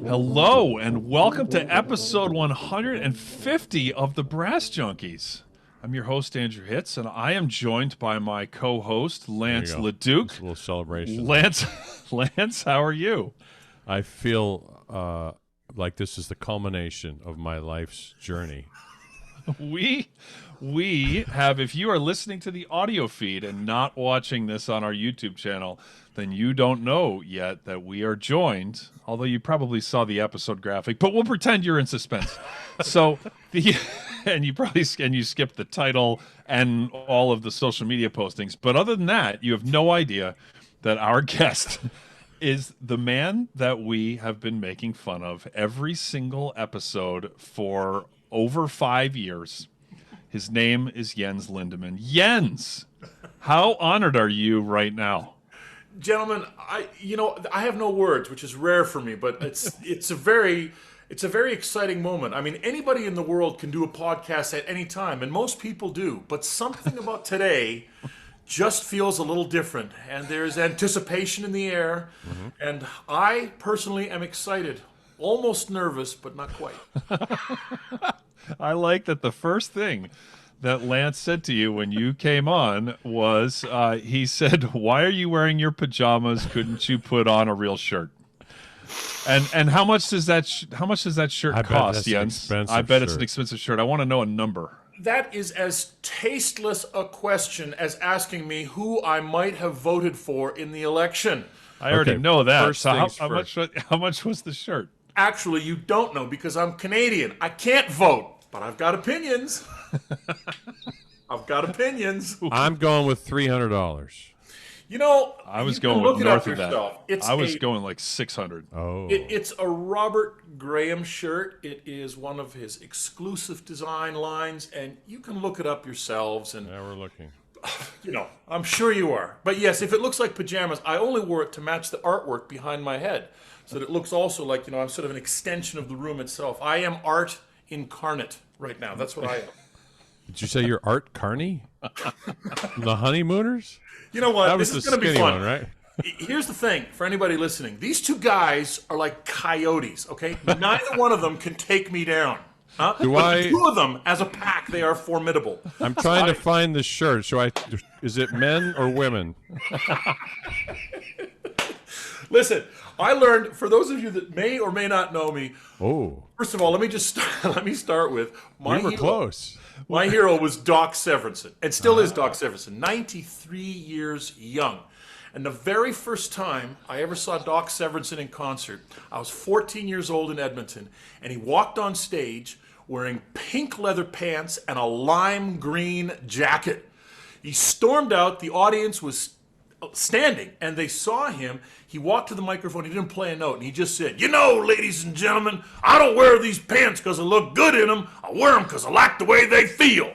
Hello, and welcome to episode 150 of the Brass Junkies. I'm your host, Andrew Hitz, and I am joined by my co-host, Lance LaDuke. It's a little celebration. Lance, how are you? I feel like this is the culmination of my life's journey. We have, if you are listening to the audio feed and not watching this on our YouTube channel, then you don't know yet that we are joined, although you probably saw the episode graphic, but we'll pretend you're in suspense. And you skipped the title and all of the social media postings. But other than that, you have no idea that our guest is the man that we have been making fun of every single episode for over 5 years. His name is Jens Lindemann. Jens, how honored are you right now? Gentlemen, I have no words, which is rare for me, but it's a very exciting moment. I mean, anybody in the world can do a podcast at any time, and most people do. But something about today just feels a little different, and there's anticipation in the air. Mm-hmm. And I personally am excited, almost nervous, but not quite. I like that the first thing that Lance said to you when you came on was, he said, "Why are you wearing your pajamas? Couldn't you put on a real shirt?" And how much does that shirt cost, Jens? I bet it's an expensive shirt. I want to know a number. That is as tasteless a question as asking me who I might have voted for in the election. I already know that. So how much was the shirt? Actually, you don't know because I'm Canadian. I can't vote, but I've got opinions. I'm going with $300. You know, I was going with north of that. I was going like 600. Oh, it's a Robert Graham shirt. It is one of his exclusive design lines, and you can look it up yourselves. And yeah, we're looking. I'm sure you are. But yes, if it looks like pajamas, I only wore it to match the artwork behind my head, so that it looks also like I'm sort of an extension of the room itself. I am art incarnate right now. That's what I am. Did you say you're Art Carney? The Honeymooners? You know what? That was this the is going to be fun, one, right? Here's the thing for anybody listening. These two guys are like coyotes, okay? Neither one of them can take me down. Huh? The two of them, as a pack, they are formidable. I'm trying to find the shirt. Is it men or women? Listen, I learned, for those of you that may or may not know me, first of all, let me start with we were close. My hero was Doc Severinsen, and still is Doc Severinsen, 93 years young. And the very first time I ever saw Doc Severinsen in concert, I was 14 years old in Edmonton, and he walked on stage wearing pink leather pants and a lime green jacket. He stormed out, the audience was standing, and they saw him. He walked to the microphone, he didn't play a note, and he just said, ladies and gentlemen, I don't wear these pants because I look good in them. I wear them because I like the way they feel.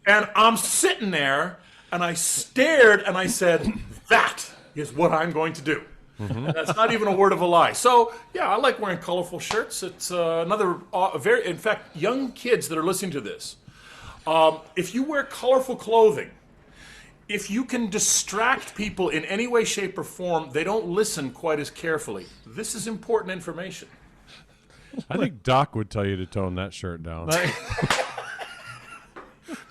And I'm sitting there, and I stared, and I said, that is what I'm going to do. Mm-hmm. That's not even a word of a lie. So, yeah, I like wearing colorful shirts. It's in fact, young kids that are listening to this, if you wear colorful clothing, if you can distract people in any way, shape, or form, they don't listen quite as carefully. This is important information. I think Doc would tell you to tone that shirt down.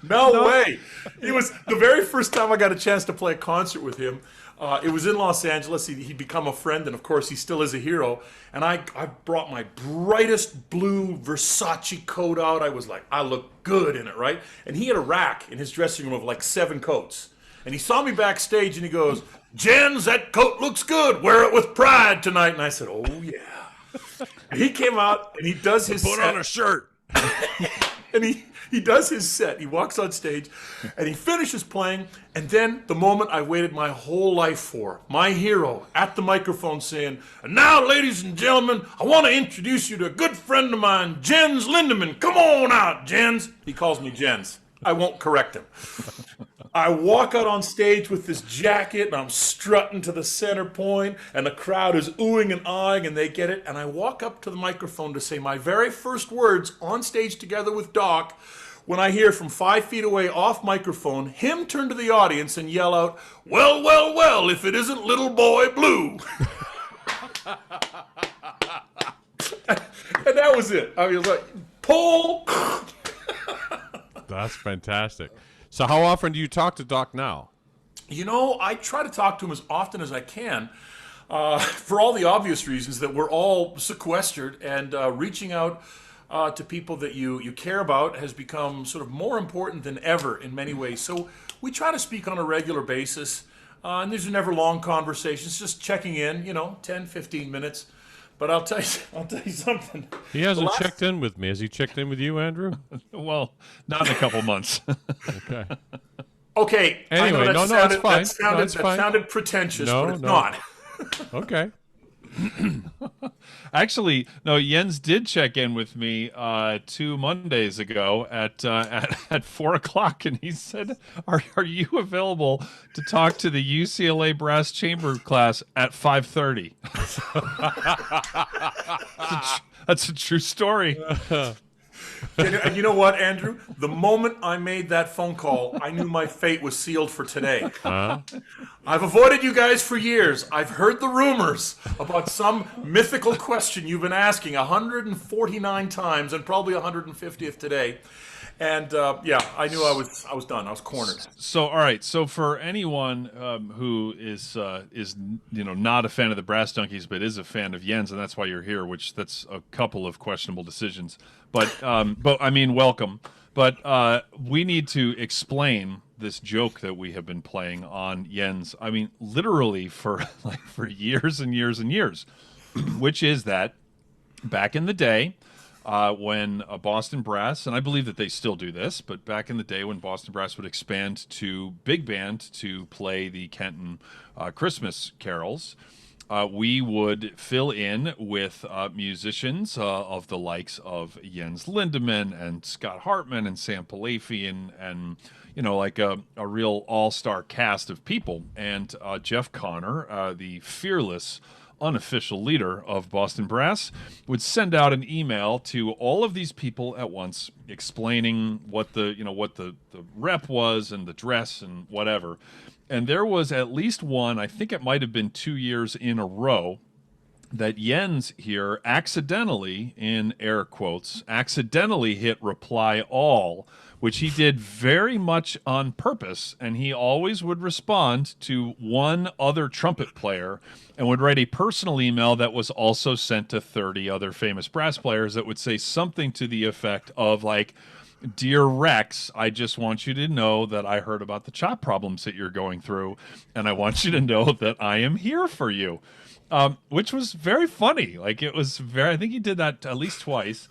No way. It was the very first time I got a chance to play a concert with him. It was in Los Angeles. He'd become a friend, and of course, he still is a hero. And I brought my brightest blue Versace coat out. I was like, I look good in it, right? And he had a rack in his dressing room of like 7 coats. And he saw me backstage, and he goes, "Jens, that coat looks good. Wear it with pride tonight." And I said, "Oh, yeah." And he came out, and he does his Put on a shirt. And he does his set. He walks on stage, and he finishes playing, and then the moment I waited my whole life for, my hero at the microphone saying, "And now, ladies and gentlemen, I want to introduce you to a good friend of mine, Jens Lindemann. Come on out, Jens." He calls me Jens. I won't correct him. I walk out on stage with this jacket, and I'm strutting to the center point, and the crowd is oohing and aahing, and they get it. And I walk up to the microphone to say my very first words on stage together with Doc when I hear from 5 feet away off microphone him turn to the audience and yell out, "Well, well, well, if it isn't Little Boy Blue." And that was it. I was like, pull. That's fantastic. So how often do you talk to Doc now? You know, I try to talk to him as often as I can, for all the obvious reasons that we're all sequestered, and reaching out to people that you care about has become sort of more important than ever in many ways. So we try to speak on a regular basis, and these are never long conversations, just checking in, 10, 15 minutes. But I'll tell you something. He hasn't checked in with me. Has he checked in with you, Andrew? Well, not in a couple months. Okay. Okay. Anyway, I know it's fine. That sounded pretentious, but it's not. Okay. Actually, no, Jens did check in with me 2 Mondays ago at 4:00, and he said, "Are you available to talk to the UCLA brass chamber class at 5:30?" That's a true story. And you know what, Andrew? The moment I made that phone call, I knew my fate was sealed for today. I've avoided you guys for years. I've heard the rumors about some mythical question you've been asking 149 times, and probably 150th today. And I knew I was done. I was cornered. So, all right. So, for anyone who is not a fan of the Brass Junkies, but is a fan of Jens, and that's why you're here, which that's a couple of questionable decisions. But I mean, welcome. But we need to explain this joke that we have been playing on Jens. I mean, literally for years and years and years, which is that back in the day, when Boston Brass, and I believe that they still do this, but back in the day when Boston Brass would expand to big band to play the Kenton Christmas carols, we would fill in with musicians of the likes of Jens Lindemann and Scott Hartman and Sam Palafi and like a real all-star cast of people. And Jeff Connor, the fearless unofficial leader of Boston Brass, would send out an email to all of these people at once, explaining what the rep was and the dress and whatever. And there was at least one, I think it might have been 2 years in a row, that Jens here accidentally, in air quotes, accidentally hit reply all, which he did very much on purpose. And he always would respond to one other trumpet player and would write a personal email that was also sent to 30 other famous brass players that would say something to the effect of like, "Dear Rex, I just want you to know that I heard about the chop problems that you're going through, and I want you to know that I am here for you." Which was very funny. Like, it was I think he did that at least twice.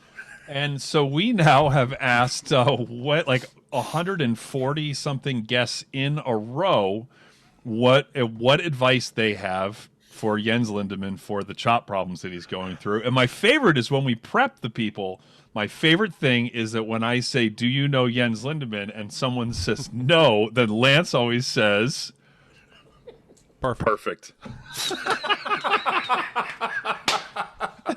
And so we now have asked 140 something guests in a row what advice they have for Jens Lindemann for the chop problems that he's going through. And my favorite is when we prep the people. My favorite thing is that when I say, "Do you know Jens Lindemann?" and someone says no, then Lance always says, "Perfect."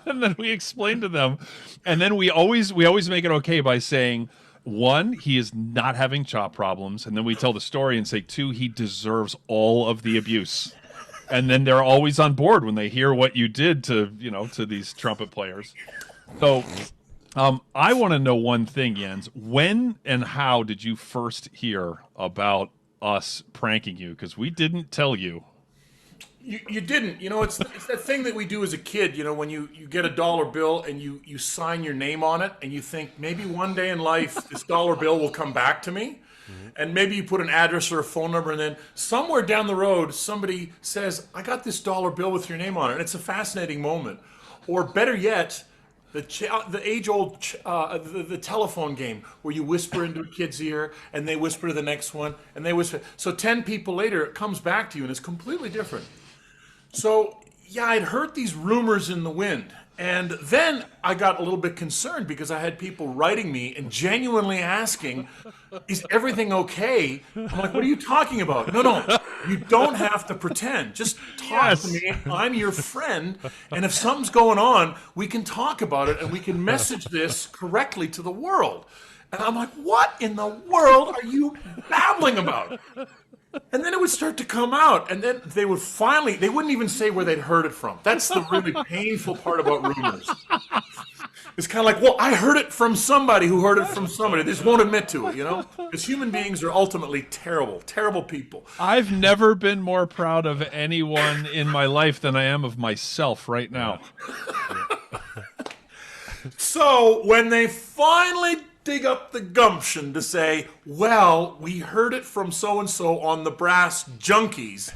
And then we explain to them, and then we always make it okay by saying, 1, he is not having chop problems, and then we tell the story and say, 2, he deserves all of the abuse. And then they're always on board when they hear what you did to these trumpet players. So I want to know one thing, Jens. When and how did you first hear about us pranking you? Because we didn't tell you. You didn't. It's that thing that we do as a kid, when you get a dollar bill and you sign your name on it and you think maybe one day in life this dollar bill will come back to me. Mm-hmm. And maybe you put an address or a phone number, and then somewhere down the road somebody says, "I got this dollar bill with your name on it." And it's a fascinating moment. Or better yet, the age-old the telephone game where you whisper into a kid's ear and they whisper to the next one and they whisper. So 10 people later it comes back to you and it's completely different. So, yeah, I'd heard these rumors in the wind. And then I got a little bit concerned because I had people writing me and genuinely asking, "Is everything okay?" I'm like, "What are you talking about?" No, you don't have to pretend. Just talk to me. I'm your friend. And if something's going on, we can talk about it and we can message this correctly to the world. And I'm like, what in the world are you babbling about? And then it would start to come out, and then they wouldn't even say where they'd heard it from. That's the really painful part about rumors. It's kind of like, well, I heard it from somebody who heard it from somebody. They just won't admit to it, Because human beings are ultimately terrible, terrible people. I've never been more proud of anyone in my life than I am of myself right now. So when they finally dig up the gumption to say, well, we heard it from so-and-so on the Brass Junkies,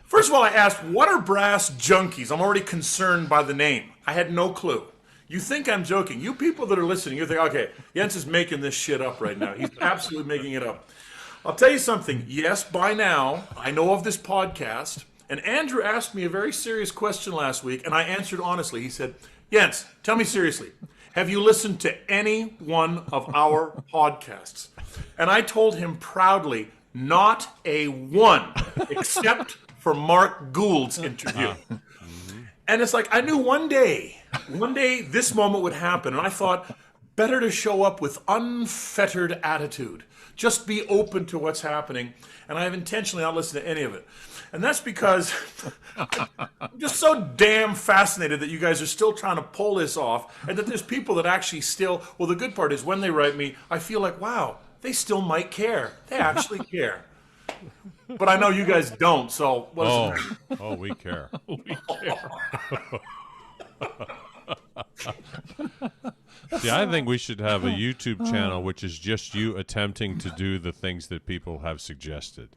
first of all, I asked, what are Brass Junkies? I'm already concerned by the name. I had no clue. You think I'm joking. You people that are listening, you think, okay, Jens is making this shit up right now. He's absolutely making it up. I'll tell you something. Yes, by now, I know of this podcast, and Andrew asked me a very serious question last week, and I answered honestly. He said, Jens, tell me seriously, have you listened to any one of our podcasts? And I told him proudly, not a one, except for Mark Gould's interview. And it's like, I knew one day this moment would happen. And I thought, better to show up with unfettered attitude. Just be open to what's happening. And I have intentionally not listened to any of it. And that's because I'm just so damn fascinated that you guys are still trying to pull this off. And that there's people that actually still, well, the good part is when they write me, I feel like, wow, they still might care. They actually care. But I know you guys don't, so what does it matter? Oh, we care. We care. See, I think we should have a YouTube channel which is just you attempting to do the things that people have suggested.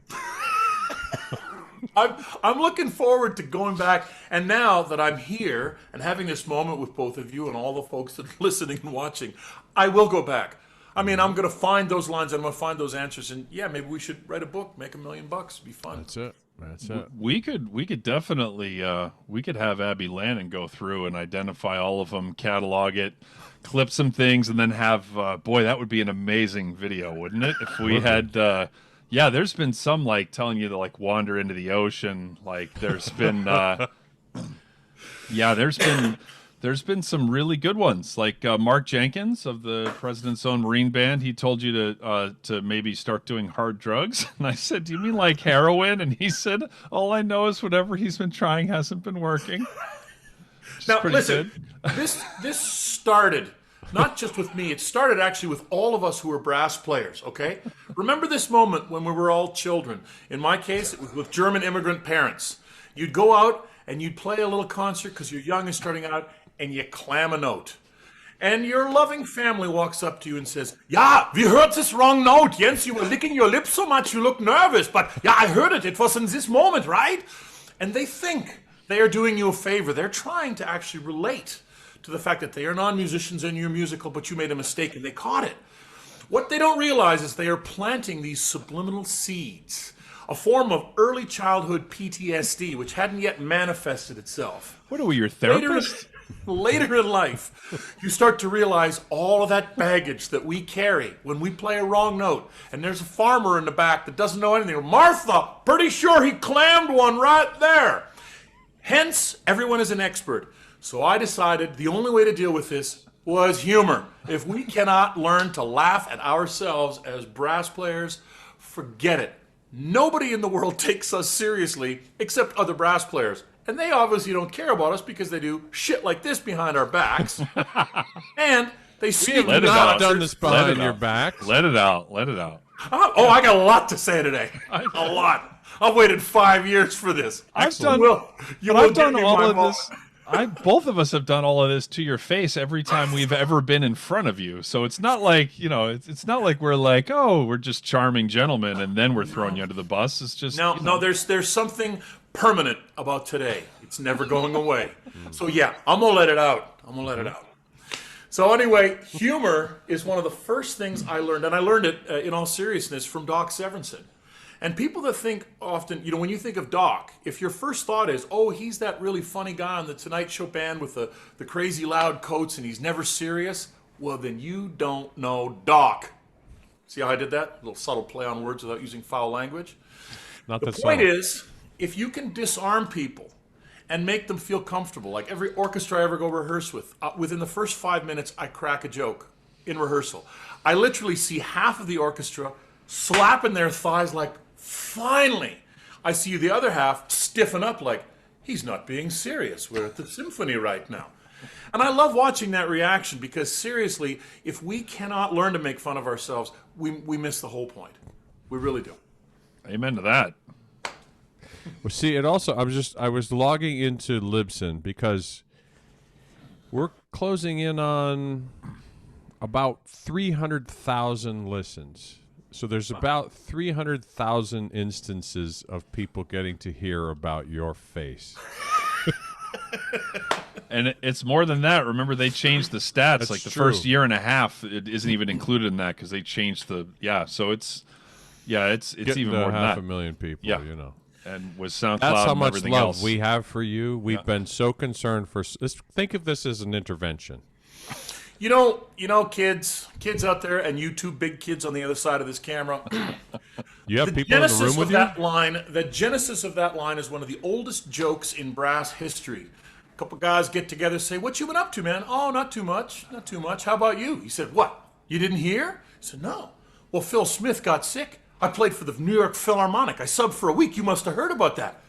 I'm looking forward to going back, and now that I'm here and having this moment with both of you and all the folks that are listening and watching, I will go back. I mean, I'm going to find those lines, I'm going to find those answers, and yeah, maybe we should write a book, make $1 million, it'd be fun. That's it. That's it. We could definitely we could have Abby Lannon go through and identify all of them, catalog it, clip some things, and then have boy, that would be an amazing video, wouldn't it? If we had yeah, there's been some like telling you to like wander into the ocean, like there's been yeah, there's been some really good ones, like Mark Jenkins of the President's Own Marine Band. He told you to maybe start doing hard drugs. And I said, do you mean like heroin? And he said, all I know is whatever he's been trying hasn't been working. Now, listen, this started not just with me. It started actually with all of us who were brass players, okay? Remember this moment when we were all children. In my case, it was with German immigrant parents. You'd go out and you'd play a little concert because you're young and starting out, and you clam a note. And your loving family walks up to you and says, "Ja, we heard this wrong note. Jens, you were licking your lips so much you look nervous. But yeah, I heard it. It was in this moment, right?" And they think they are doing you a favor. They're trying to actually relate to the fact that they are non-musicians and you're musical, but you made a mistake and they caught it. What they don't realize is they are planting these subliminal seeds, a form of early childhood PTSD, which hadn't yet manifested itself. What are we, your therapist? Later in life, you start to realize all of that baggage that we carry when we play a wrong note. And there's a farmer in the back that doesn't know anything. Martha, pretty sure he clammed one right there. Hence, everyone is an expert. So I decided the only way to deal with this was humor. If we cannot learn to laugh at ourselves as brass players, forget it. Nobody in the world takes us seriously except other brass players. And they obviously don't care about us because they do shit like this behind our backs. And they speak Let it out. Done this behind your back. Let it out. Let it out. Oh, I got a lot to say today. A lot. I've waited 5 years for this. I've done all of this. Both of us have done all of this to your face every time we've ever been in front of you. So it's not like, it's not like we're like, oh, we're just charming gentlemen and then we're throwing you under the bus. It's just no. There's something permanent about today. It's never going away. So yeah, I'm gonna let it out. So anyway, humor is one of the first things I learned, and I learned it in all seriousness from Doc Severinsen. And people that think often, when you think of Doc, if your first thought is, oh, he's that really funny guy on the Tonight Show band with the crazy loud coats and he's never serious, well, then you don't know Doc. See how I did that? A little subtle play on words without using foul language. The point is, if you can disarm people and make them feel comfortable, like every orchestra I ever go rehearse with, within the first 5 minutes, I crack a joke. in rehearsal. I literally see half of the orchestra slapping their thighs like, finally. I see the other half stiffen up like, he's not being serious. We're at the symphony right now. And I love watching that reaction because seriously, if we cannot learn to make fun of ourselves, we miss the whole point. We really do. Amen to that. Well, see, it also, I was logging into Libsyn because we're closing in on about 300,000 listens. So there's about 300,000 instances of people getting to hear about your face. And it's more than that. Remember, they changed the stats. That's like the true. first year and a half, it isn't even included in that because they changed the So it's Getting even to more than half that. a million people. Yeah. You know. And with SoundCloud That's how and much everything love else, we have for you. We've been so concerned for. Think of this as an intervention. You know, kids out there, and you two big kids on the other side of this camera. You have The people in the genesis room of with you. that line, the genesis of that line is one of the oldest jokes in brass history. A couple guys get together, say, "What you been up to, man?" "Oh, not too much, not too much. How about you?" He said, "What? You didn't hear?" He said, "No." "Well, Phil Smith got sick. I played for the New York Philharmonic. I subbed for a week. You must have heard about that."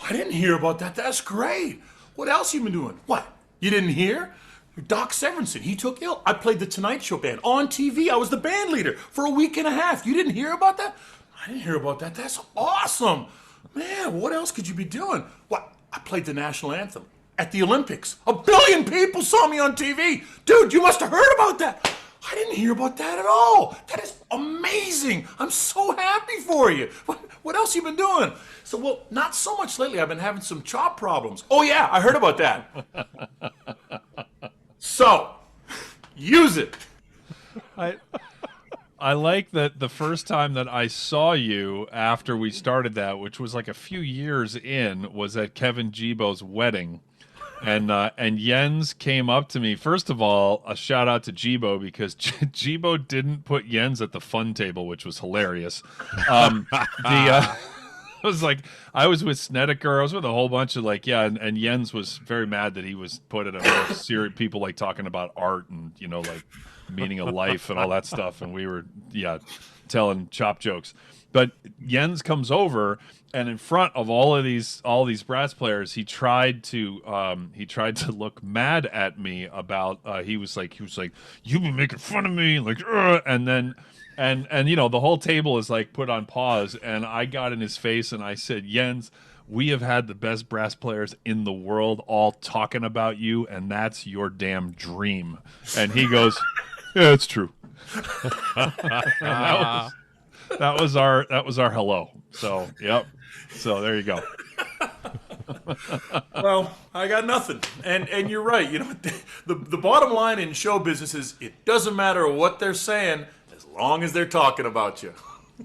"I didn't hear about that. That's great. What else you been doing?" "What? You didn't hear? Doc Severinsen, he took ill. I played the Tonight Show band on TV. I was the band leader for a week and a half. You didn't hear about that?" "I didn't hear about that. That's awesome. Man, what else could you be doing?" "What? I played the national anthem at the Olympics. 1 billion people saw me on TV. Dude, you must have heard about that." "I didn't hear about that at all. That is amazing. I'm so happy for you. What else you been doing?" So, "Well, not so much lately. I've been having some chop problems." "Oh yeah, I heard about that." So, use it. I like that the first time that I saw you after we started that, which was like a few years in, was at Kevin Jibo's wedding. And Jens came up to me. First of all, a shout out to Jibo because Jibo didn't put Jens at the fun table, which was hilarious. I was like, I was with Snedeker. I was with a whole bunch of and Jens was very mad that he was put at a more serious people like talking about art and like meaning of life and all that stuff, and we were telling chop jokes. But Jens comes over, and in front of all these brass players, he tried to look mad at me about he was like you've been making fun of me and then. And the whole table is like put on pause, and I got in his face and I said, "Jens, we have had the best brass players in the world all talking about you, and that's your damn dream." And he goes, "Yeah, it's true." And that was our hello. So yep. So there you go. Well, I got nothing. And you're right. The bottom line in show business is it doesn't matter what they're saying as long as they're talking about you.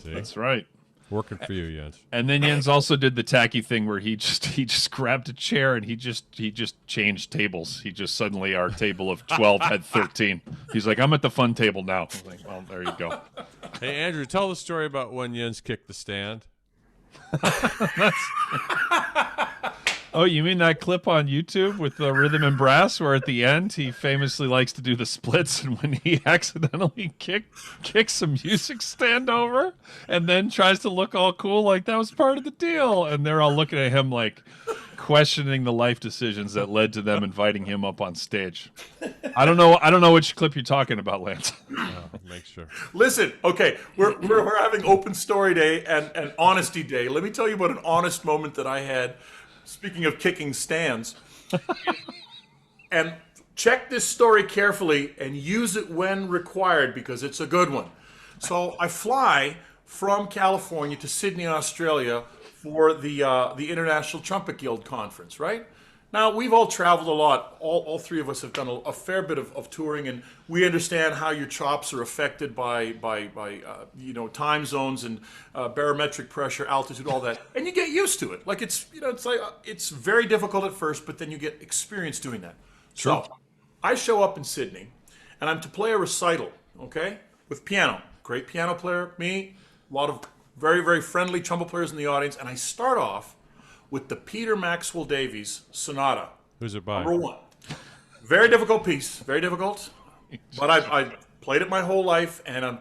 See? That's right. Working for you, Jens. And then Jens also did the tacky thing where he just grabbed a chair and he just changed tables. He just suddenly our table of 12 had 13. He's like, "I'm at the fun table now." I was like, "Well, there you go." Hey, Andrew, tell the story about when Jens kicked the stand. Oh, you mean that clip on YouTube with the rhythm and brass where at the end he famously likes to do the splits, and when he accidentally kicks a music stand over and then tries to look all cool like that was part of the deal, and they're all looking at him like questioning the life decisions that led to them inviting him up on stage. I don't know which clip you're talking about, Lance. Make sure. Listen, okay, we're having open story day and honesty day. Let me tell you about an honest moment that I had. Speaking of kicking stands, and check this story carefully and use it when required because it's a good one. So I fly from California to Sydney, Australia for the International Trumpet Guild Conference, right? Now, we've all traveled a lot. All three of us have done a fair bit of touring, and we understand how your chops are affected by time zones and barometric pressure, altitude, all that. And you get used to it. Like it's very difficult at first, but then you get experience doing that. Sure. So I show up in Sydney, and I'm to play a recital, okay, with piano. Great piano player, me, a lot of very, very friendly trumpet players in the audience, and I start off with the Peter Maxwell Davies Sonata. Who's it by? Number 1. Very difficult piece. Very difficult. But played it my whole life, and I'm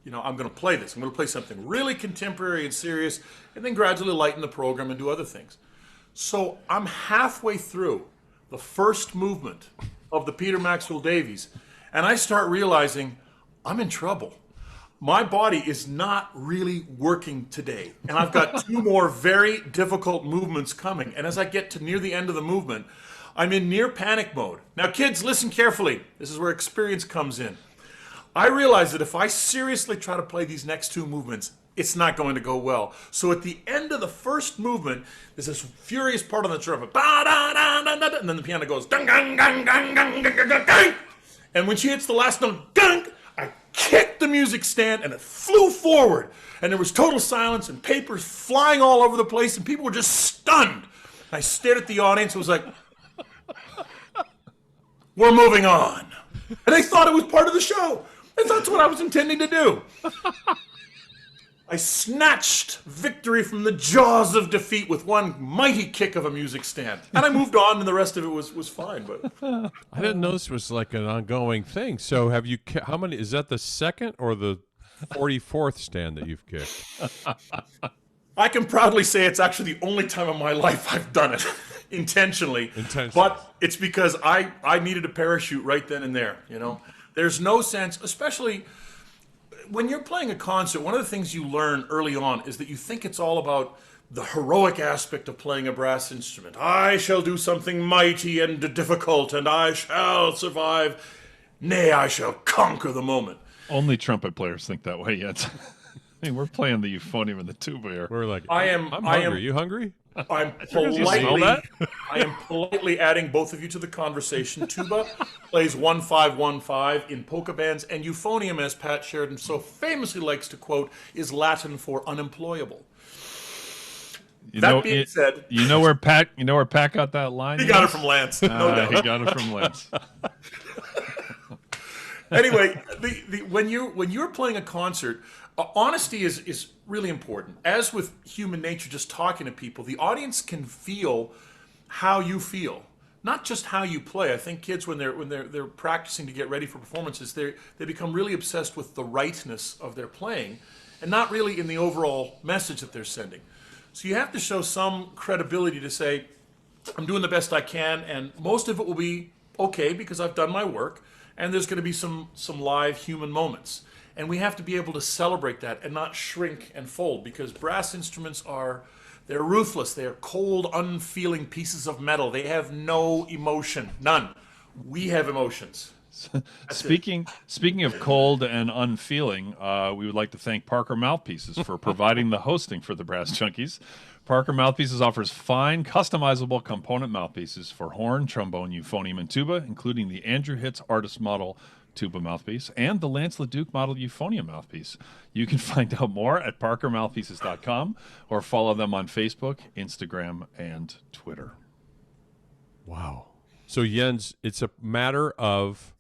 going to play this. I'm going to play something really contemporary and serious, and then gradually lighten the program and do other things. So I'm halfway through the first movement of the Peter Maxwell Davies, and I start realizing I'm in trouble. My body is not really working today, and I've got two more very difficult movements coming. And as I get to near the end of the movement, I'm in near panic mode. Now, kids, listen carefully. This is where experience comes in. I realize that if I seriously try to play these next two movements, it's not going to go well. So at the end of the first movement, there's this furious part on the trumpet, and then the piano goes, dung, dung, dung, dung, dung, dung, dung, dung. And when she hits the last note, dung, I kicked the music stand and it flew forward. And there was total silence and papers flying all over the place and people were just stunned. I stared at the audience and was like, we're moving on. And they thought it was part of the show. And that's what I was intending to do. I snatched victory from the jaws of defeat with one mighty kick of a music stand. And I moved on, and the rest of it was fine. But I didn't know this was like an ongoing thing. So have you, how many, is that the second or the 44th stand that you've kicked? I can proudly say it's actually the only time in my life I've done it intentionally. But it's because I needed a parachute right then and there, you know. There's no sense, especially when you're playing a concert, one of the things you learn early on is that you think it's all about the heroic aspect of playing a brass instrument. I shall do something mighty and difficult, and I shall survive. Nay, I shall conquer the moment. Only trumpet players think that way yet. I mean, we're playing the euphonium and the tuba here. We're like, I'm hungry. You hungry? I'm politely adding both of you to the conversation. Tuba plays 1-5-1-5 in polka bands, and euphonium, as Pat Sheridan so famously likes to quote, is Latin for unemployable. That being said, you know where Pat got that line? He got it from Lance. No doubt. He got it from Lance. Anyway, when you're playing a concert, honesty is really important. As with human nature, just talking to people, the audience can feel how you feel, not just how you play. I think kids, when they're practicing to get ready for performances, they become really obsessed with the rightness of their playing, and not really in the overall message that they're sending. So you have to show some credibility to say, I'm doing the best I can, and most of it will be okay because I've done my work, and there's going to be some live human moments. And we have to be able to celebrate that and not shrink and fold, because brass instruments they're ruthless. They're cold, unfeeling pieces of metal. They have no emotion, none. We have emotions. Speaking of cold and unfeeling, we would like to thank Parker Mouthpieces for providing the hosting for the Brass Junkies. Parker Mouthpieces offers fine, customizable component mouthpieces for horn, trombone, euphonium, and tuba, including the Andrew Hitz Artist Model tuba mouthpiece and the Lance LaDuke Model euphonium mouthpiece. You can find out more at parkermouthpieces.com or follow them on Facebook, Instagram, and Twitter. Wow. So, Jens, it's a matter of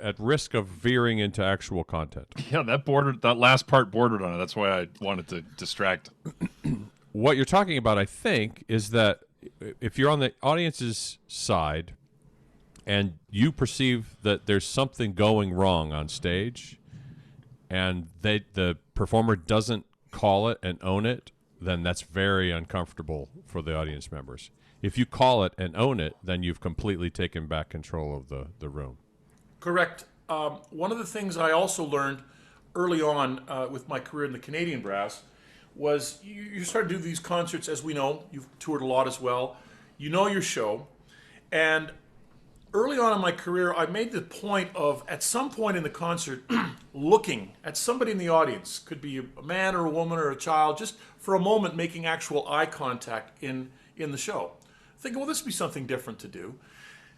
at risk of veering into actual content. Yeah, that last part bordered on it. That's why I wanted to distract. What you're talking about, I think, is that if you're on the audience's side and you perceive that there's something going wrong on stage and the performer doesn't call it and own it, then that's very uncomfortable for the audience members. If you call it and own it, then you've completely taken back control of the room. Correct. One of the things I also learned early on with my career in the Canadian brass was you start to do these concerts, as we know. You've toured a lot as well. You know your show. And early on in my career, I made the point of, at some point in the concert, looking at somebody in the audience. Could be a man or a woman or a child, just for a moment making actual eye contact in the show. Thinking, well, this would be something different to do.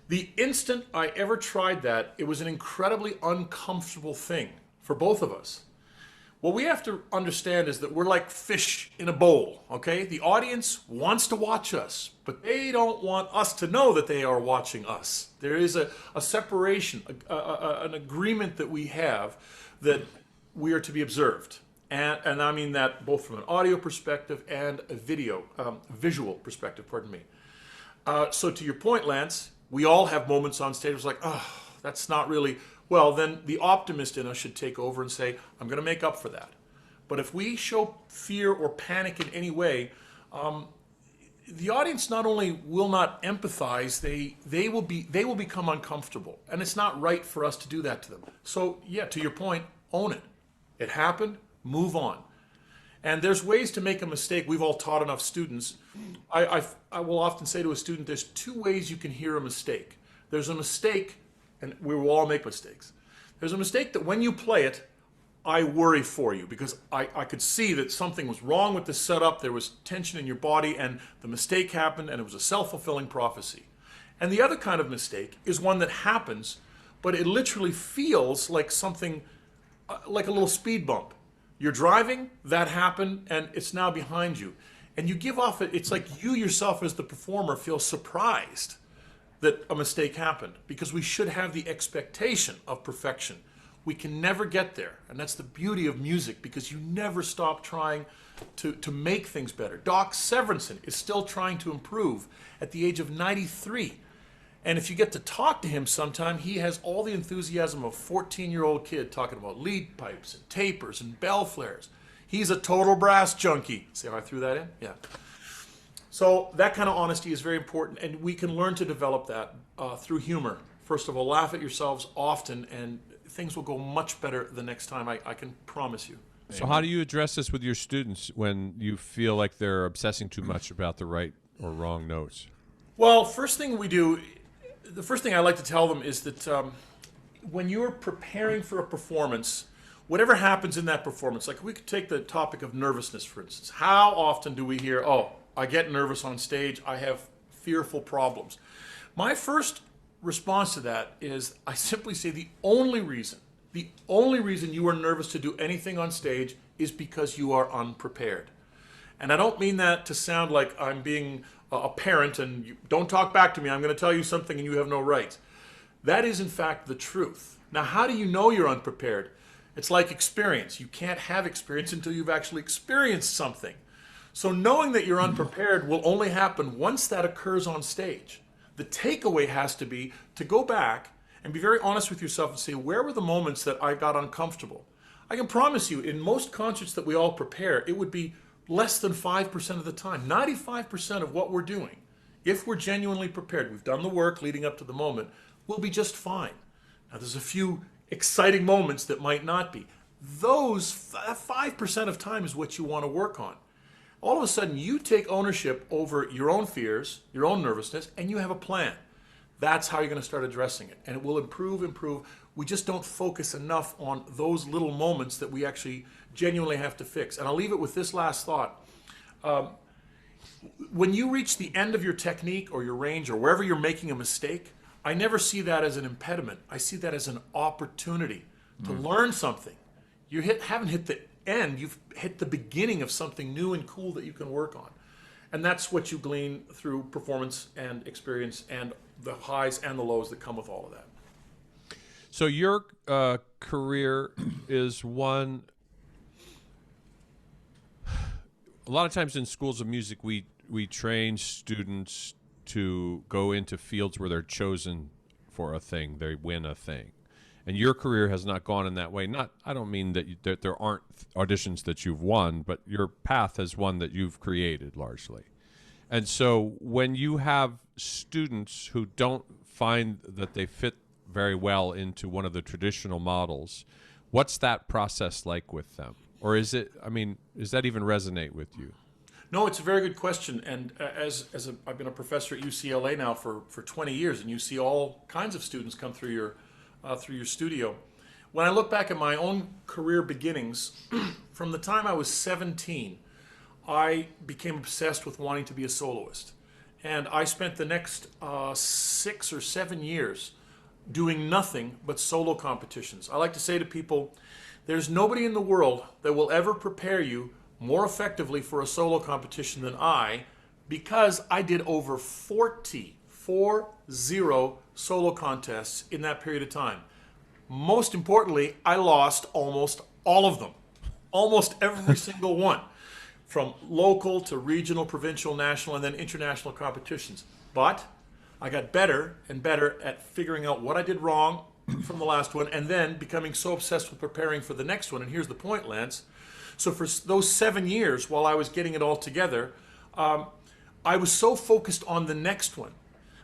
The instant I ever tried that, it was an incredibly uncomfortable thing for both of us. What we have to understand is that we're like fish in a bowl, okay? The audience wants to watch us, but they don't want us to know that they are watching us. There is a separation, an agreement that we have that we are to be observed. And I mean that both from an audio perspective and a visual perspective, pardon me. So to your point, Lance, we all have moments on stage. It's like, oh, that's not really well, then the optimist in us should take over and say, I'm going to make up for that. But if we show fear or panic in any way, the audience not only will not empathize, they will become uncomfortable. And it's not right for us to do that to them. So yeah, to your point, own it. It happened, move on. And there's ways to make a mistake. We've all taught enough students. I will often say to a student, there's two ways you can hear a mistake. There's a mistake, and we will all make mistakes. There's a mistake that when you play it, I worry for you because I could see that something was wrong with the setup, there was tension in your body, and the mistake happened, and it was a self-fulfilling prophecy. And the other kind of mistake is one that happens, but it literally feels like something, like a little speed bump. You're driving, that happened, and it's now behind you. And you give off, it's like you yourself as the performer feel surprised that a mistake happened because we should have the expectation of perfection. We can never get there, and that's the beauty of music because you never stop trying to make things better. Doc Severinsen is still trying to improve at the age of 93. And if you get to talk to him sometime, he has all the enthusiasm of a 14-year-old kid talking about lead pipes and tapers and bell flares. He's a total brass junkie. See how I threw that in? Yeah. So that kind of honesty is very important, and we can learn to develop that through humor. First of all, laugh at yourselves often, and things will go much better the next time, I can promise you. So how do you address this with your students when you feel like they're obsessing too much about the right or wrong notes? Well, the first thing I like to tell them is that when you're preparing for a performance, whatever happens in that performance, like we could take the topic of nervousness, for instance. How often do we hear, oh, I get nervous on stage, I have fearful problems? My first response to that is I simply say the only reason you are nervous to do anything on stage is because you are unprepared. And I don't mean that to sound like I'm being a parent and you don't talk back to me, I'm going to tell you something and you have no rights. That is in fact the truth. Now, how do you know you're unprepared? It's like experience. You can't have experience until you've actually experienced something. So knowing that you're unprepared will only happen once that occurs on stage. The takeaway has to be to go back and be very honest with yourself and say, where were the moments that I got uncomfortable? I can promise you, in most concerts that we all prepare, it would be less than 5% of the time. 95% of what we're doing, if we're genuinely prepared, we've done the work leading up to the moment, we'll be just fine. Now, there's a few exciting moments that might not be. Those 5% of time is what you want to work on. All of a sudden, you take ownership over your own fears, your own nervousness, and you have a plan. That's how you're going to start addressing it. And it will improve. We just don't focus enough on those little moments that we actually genuinely have to fix. And I'll leave it with this last thought. When you reach the end of your technique or your range or wherever you're making a mistake, I never see that as an impediment. I see that as an opportunity to learn something. You haven't hit the end, you've hit the beginning of something new and cool that you can work on. And that's what you glean through performance and experience and the highs and the lows that come with all of that. So your career is one. A lot of times in schools of music, we train students to go into fields where they're chosen for a thing, they win a thing. And your career has not gone in that way. I don't mean that there aren't auditions that you've won, but your path is one that you've created largely. And so when you have students who don't find that they fit very well into one of the traditional models, what's that process like with them? Or does that even resonate with you? No, it's a very good question. And I've been a professor at UCLA now for 20 years, and you see all kinds of students come through your studio. When I look back at my own career beginnings, from the time I was 17, I became obsessed with wanting to be a soloist. And I spent the next 6 or 7 years doing nothing but solo competitions. I like to say to people, there's nobody in the world that will ever prepare you more effectively for a solo competition than I, because I did over 40 solo contests in that period of time. Most importantly, I lost almost all of them. Almost every single one. From local to regional, provincial, national, and then international competitions. But I got better and better at figuring out what I did wrong from the last one, and then becoming so obsessed with preparing for the next one. And here's the point, Lance. So for those 7 years, while I was getting it all together, I was so focused on the next one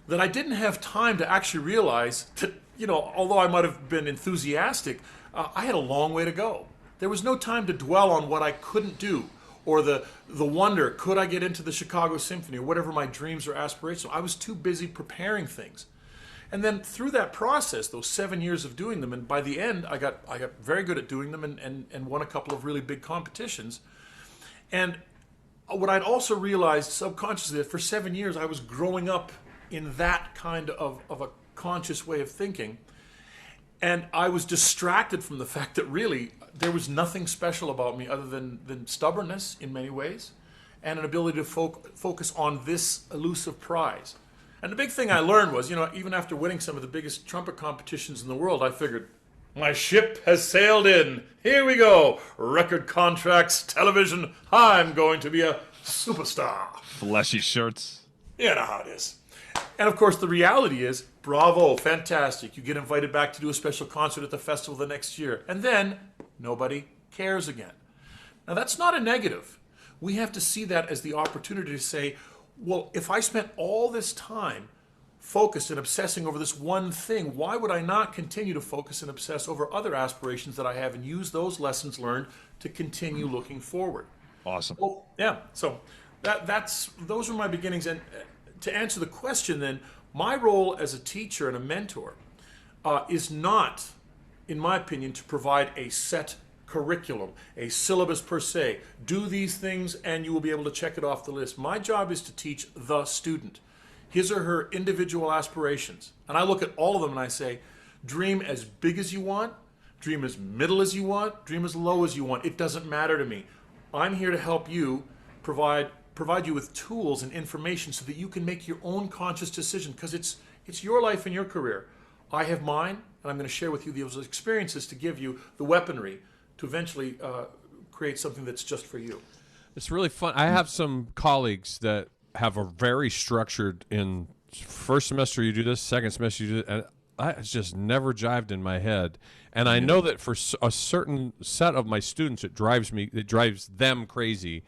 that I didn't have time to actually realize that, although I might have been enthusiastic, I had a long way to go. There was no time to dwell on what I couldn't do, or the wonder, could I get into the Chicago Symphony, or whatever my dreams or aspirations. I was too busy preparing things. And then through that process, those 7 years of doing them, and by the end, I got very good at doing them and won a couple of really big competitions. And what I'd also realized subconsciously, that for 7 years, I was growing up in that kind of a conscious way of thinking. And I was distracted from the fact that really there was nothing special about me other than stubbornness in many ways, and an ability to focus on this elusive prize. And the big thing I learned was, even after winning some of the biggest trumpet competitions in the world, I figured, my ship has sailed in. Here we go. Record contracts, television. I'm going to be a superstar. Fleshy shirts. You know how it is. And of course, the reality is, bravo, fantastic. You get invited back to do a special concert at the festival the next year. And then nobody cares again. Now, that's not a negative. We have to see that as the opportunity to say, well, if I spent all this time focused and obsessing over this one thing, why would I not continue to focus and obsess over other aspirations that I have and use those lessons learned to continue looking forward? Awesome. Well, yeah, so those were my beginnings. And to answer the question then, my role as a teacher and a mentor is not, in my opinion, to provide a set curriculum, a syllabus per se. Do these things and you will be able to check it off the list. My job is to teach the student his or her individual aspirations. And I look at all of them and I say, dream as big as you want, dream as middle as you want, dream as low as you want. It doesn't matter to me. I'm here to help you, provide you with tools and information so that you can make your own conscious decision, because it's your life and your career. I have mine, and I'm going to share with you those experiences to give you the weaponry to eventually create something that's just for you. It's really fun. I have some colleagues that have a very structured, in first semester you do this, second semester you do this, and it's just never jived in my head. And I know that for a certain set of my students, it drives them crazy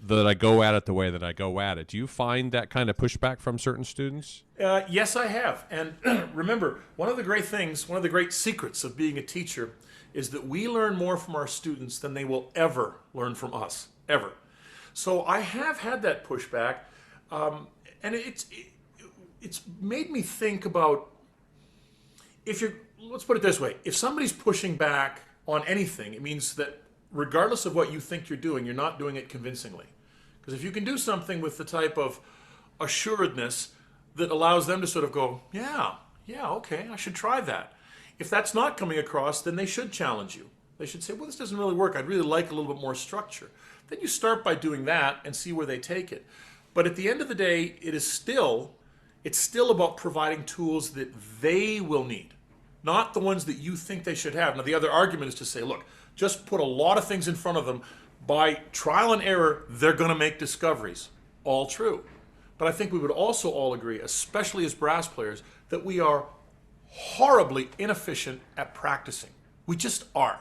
that I go at it the way that I go at it. Do you find that kind of pushback from certain students? Yes, I have. And remember, one of the great secrets of being a teacher is that we learn more from our students than they will ever learn from us, ever. So I have had that pushback, and it's made me think about, let's put it this way, if somebody's pushing back on anything, it means that regardless of what you think you're doing, you're not doing it convincingly. Because if you can do something with the type of assuredness that allows them to sort of go, yeah, okay, I should try that. If that's not coming across, then they should challenge you. They should say, well, this doesn't really work. I'd really like a little bit more structure. Then you start by doing that and see where they take it. But at the end of the day, it's still about providing tools that they will need, not the ones that you think they should have. Now, the other argument is to say, look, just put a lot of things in front of them. By trial and error, they're going to make discoveries. All true. But I think we would also all agree, especially as brass players, that we are horribly inefficient at practicing. We just are.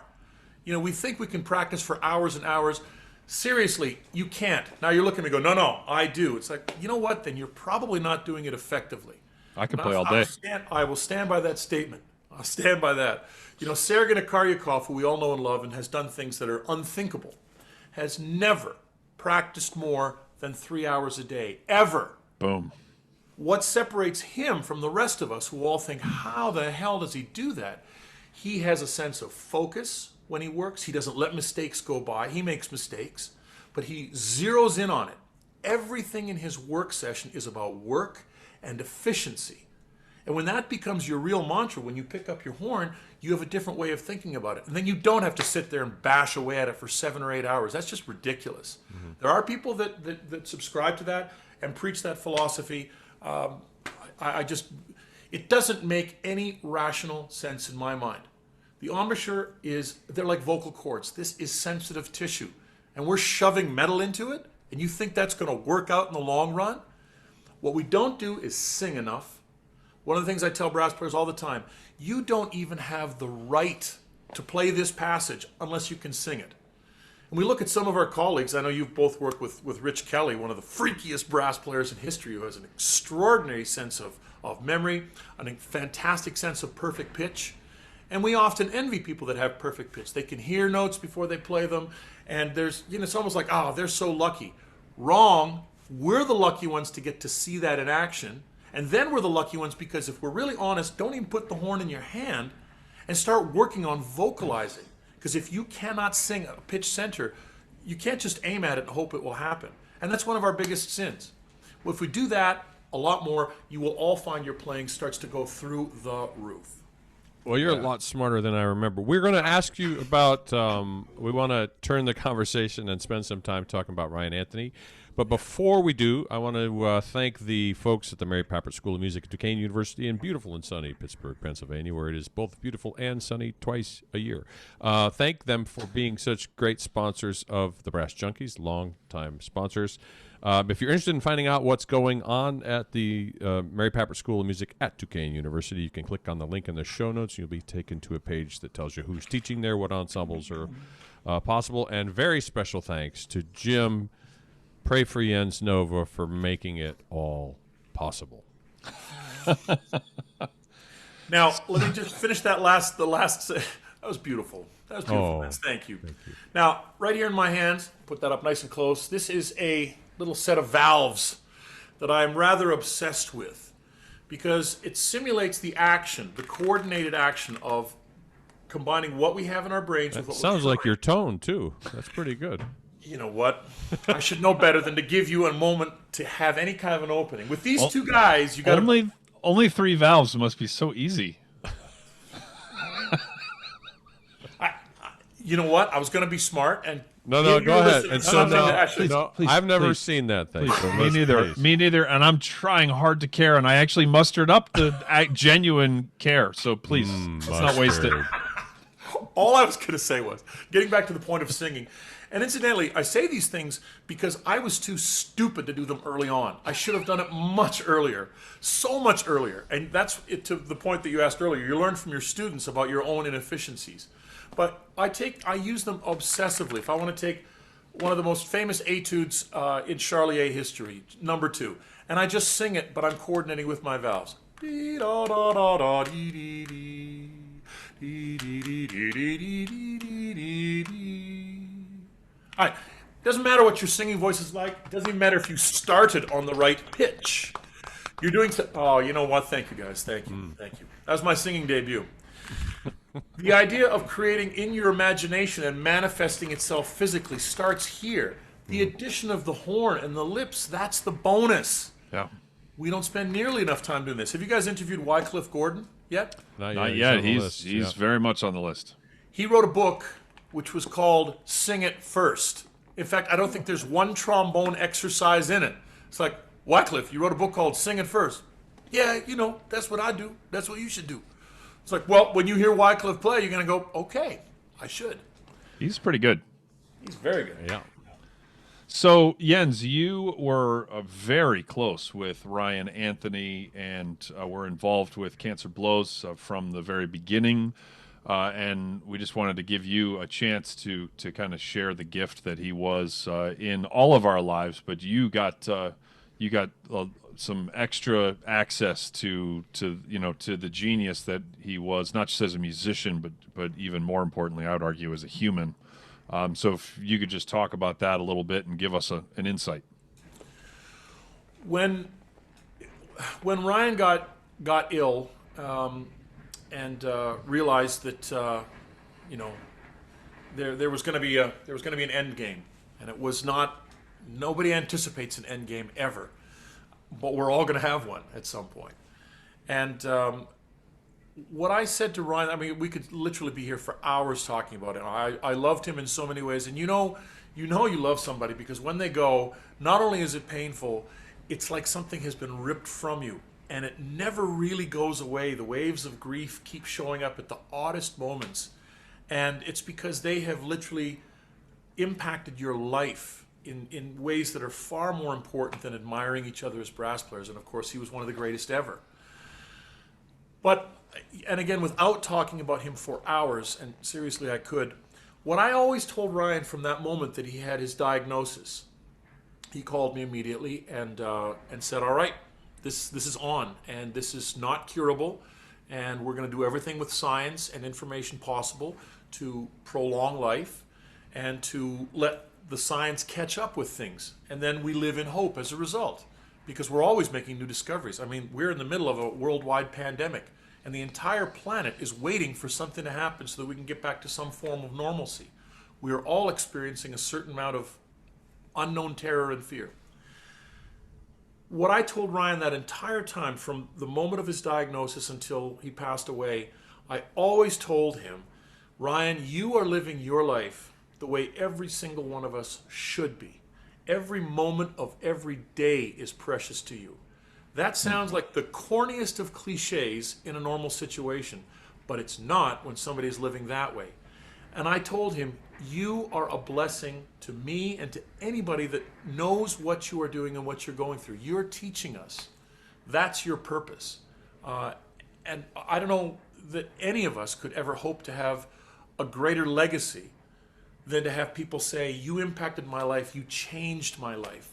We think we can practice for hours and hours. Seriously, you can't. Now you're looking at me and go, no, I do. It's like, you know what? Then you're probably not doing it effectively. I can play all day. I will stand by that statement. I'll stand by that. Sergei Nakaryakov, who we all know and love and has done things that are unthinkable, has never practiced more than 3 hours a day, ever. Boom. What separates him from the rest of us who all think, how the hell does he do that? He has a sense of focus when he works. He doesn't let mistakes go by. He makes mistakes, but he zeroes in on it. Everything in his work session is about work and efficiency. And when that becomes your real mantra, when you pick up your horn, you have a different way of thinking about it. And then you don't have to sit there and bash away at it for 7 or 8 hours. That's just ridiculous. Mm-hmm. There are people that subscribe to that and preach that philosophy. It doesn't make any rational sense in my mind. The embouchure they're like vocal cords. This is sensitive tissue. And we're shoving metal into it, and you think that's going to work out in the long run? What we don't do is sing enough. One of the things I tell brass players all the time, you don't even have the right to play this passage unless you can sing it. And we look at some of our colleagues. I know you've both worked with Rich Kelly, one of the freakiest brass players in history, who has an extraordinary sense of memory, a fantastic sense of perfect pitch. And we often envy people that have perfect pitch. They can hear notes before they play them. And there's, it's almost like, oh, they're so lucky. Wrong. We're the lucky ones to get to see that in action. And then we're the lucky ones because if we're really honest, don't even put the horn in your hand and start working on vocalizing. Because if you cannot sing a pitch center, you can't just aim at it and hope it will happen. And that's one of our biggest sins. Well, if we do that a lot more, you will all find your playing starts to go through the roof. Well, you're a lot smarter than I remember. We're going to ask you about, we want to turn the conversation and spend some time talking about Ryan Anthony. But before we do, I want to thank the folks at the Mary Papert School of Music at Duquesne University in beautiful and sunny Pittsburgh, Pennsylvania, where it is both beautiful and sunny twice a year. Thank them for being such great sponsors of the Brass Junkies, long-time sponsors. If you're interested in finding out what's going on at the Mary Papert School of Music at Duquesne University, you can click on the link in the show notes. And you'll be taken to a page that tells you who's teaching there, what ensembles are possible. And very special thanks to Jim, Pray for Jens Nova, for making it all possible. Now, let me just finish that last. That was beautiful. That was beautiful, Vince. Thank you. Now, right here in my hands, put that up nice and close. This is a little set of valves that I'm rather obsessed with because it simulates the action, the coordinated action of combining what we have in our brains with what sounds like your tone, too. That's pretty good. You know what? I should know better than to give you a moment to have any kind of an opening. With these two guys, you got only 3 valves must be so easy. You know what? I was going to be smart and no, go ahead. And please, I've never seen that thing. So me neither. Me neither. And I'm trying hard to care, and I actually mustered up the genuine care. So please, let's not waste it. All I was going to say was getting back to the point of singing. And incidentally, I say these things because I was too stupid to do them early on. I should have done it much earlier, so much earlier. And that's it, to the point that you asked earlier. You learn from your students about your own inefficiencies. But I use them obsessively. If I want to take one of the most famous etudes in Charlier history, number 2, and I just sing it, but I'm coordinating with my valves. All right. Doesn't matter what your singing voice is like. It doesn't even matter if you started on the right pitch. You're doing oh, you know what? Thank you, guys. Thank you. Thank you. That was my singing debut. The idea of creating in your imagination and manifesting itself physically starts here. The addition of the horn and the lips, that's the bonus. Yeah. We don't spend nearly enough time doing this. Have you guys interviewed Wycliffe Gordon yet? Not yet. He's very much on the list. He wrote a book which was called Sing It First. In fact, I don't think there's one trombone exercise in it. It's like, Wycliffe, you wrote a book called Sing It First. Yeah, that's what I do. That's what you should do. It's like, well, when you hear Wycliffe play, you're going to go, okay, I should. He's pretty good. He's very good. Yeah. So, Jens, you were very close with Ryan Anthony and were involved with CancerBlows from the very beginning. And we just wanted to give you a chance to kind of share the gift that he was in all of our lives. But you got some extra access to the genius that he was, not just as a musician, but even more importantly, I would argue, as a human. So if you could just talk about that a little bit and give us an insight. When Ryan got ill and realized that there was going to be an end game, and it was not. Nobody anticipates an end game ever, but we're all going to have one at some point. And what I said to Ryan, I mean, we could literally be here for hours talking about it. I loved him in so many ways, and you know you love somebody because when they go, not only is it painful, it's like something has been ripped from you, and it never really goes away. The waves of grief keep showing up at the oddest moments, and it's because they have literally impacted your life in ways that are far more important than admiring each other as brass players. And of course, he was one of the greatest ever. But, and again, without talking about him for hours, and seriously I could, what I always told Ryan from that moment that he had his diagnosis, he called me immediately and said, all right, this is on, and this is not curable, and we're going to do everything with science and information possible to prolong life and to let the science catch up with things. And then we live in hope as a result, because we're always making new discoveries. I mean, we're in the middle of a worldwide pandemic, and the entire planet is waiting for something to happen so that we can get back to some form of normalcy. We are all experiencing a certain amount of unknown terror and fear. What I told Ryan that entire time, from the moment of his diagnosis until he passed away, I always told him, Ryan, you are living your life the way every single one of us should be. Every moment of every day is precious to you. That sounds like the corniest of cliches in a normal situation, but it's not when somebody is living that way. And I told him, you are a blessing to me and to anybody that knows what you are doing and what you're going through. You're teaching us. That's your purpose. And I don't know that any of us could ever hope to have a greater legacy than to have people say, you impacted my life, you changed my life.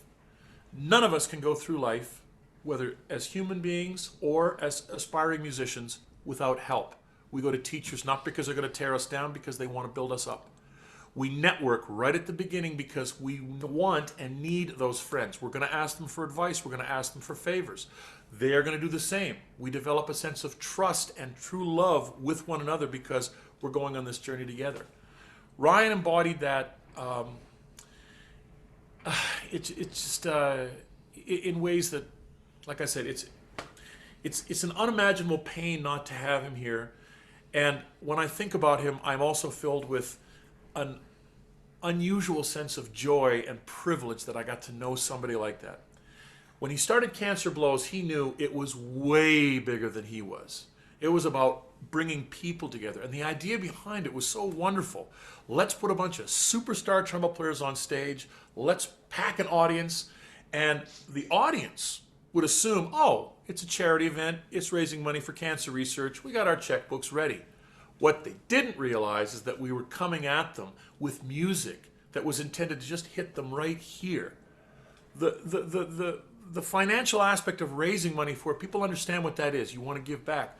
None of us can go through life, whether as human beings or as aspiring musicians, without help. We go to teachers not because they're going to tear us down, because they want to build us up. We network right at the beginning because we want and need those friends. We're going to ask them for advice. We're going to ask them for favors. They are going to do the same. We develop a sense of trust and true love with one another because we're going on this journey together. Ryan embodied that. It's just in ways that, like I said, it's an unimaginable pain not to have him here. And when I think about him, I'm also filled with an unusual sense of joy and privilege that I got to know somebody like that. When he started CancerBlows, he knew it was way bigger than he was. It was about bringing people together. And the idea behind it was so wonderful. Let's put a bunch of superstar trumpet players on stage. Let's pack an audience. And the audience would assume, oh, it's a charity event. It's raising money for cancer research. We got our checkbooks ready. What they didn't realize is that we were coming at them with music that was intended to just hit them right here. The financial aspect of raising money for it, people understand what that is. You want to give back.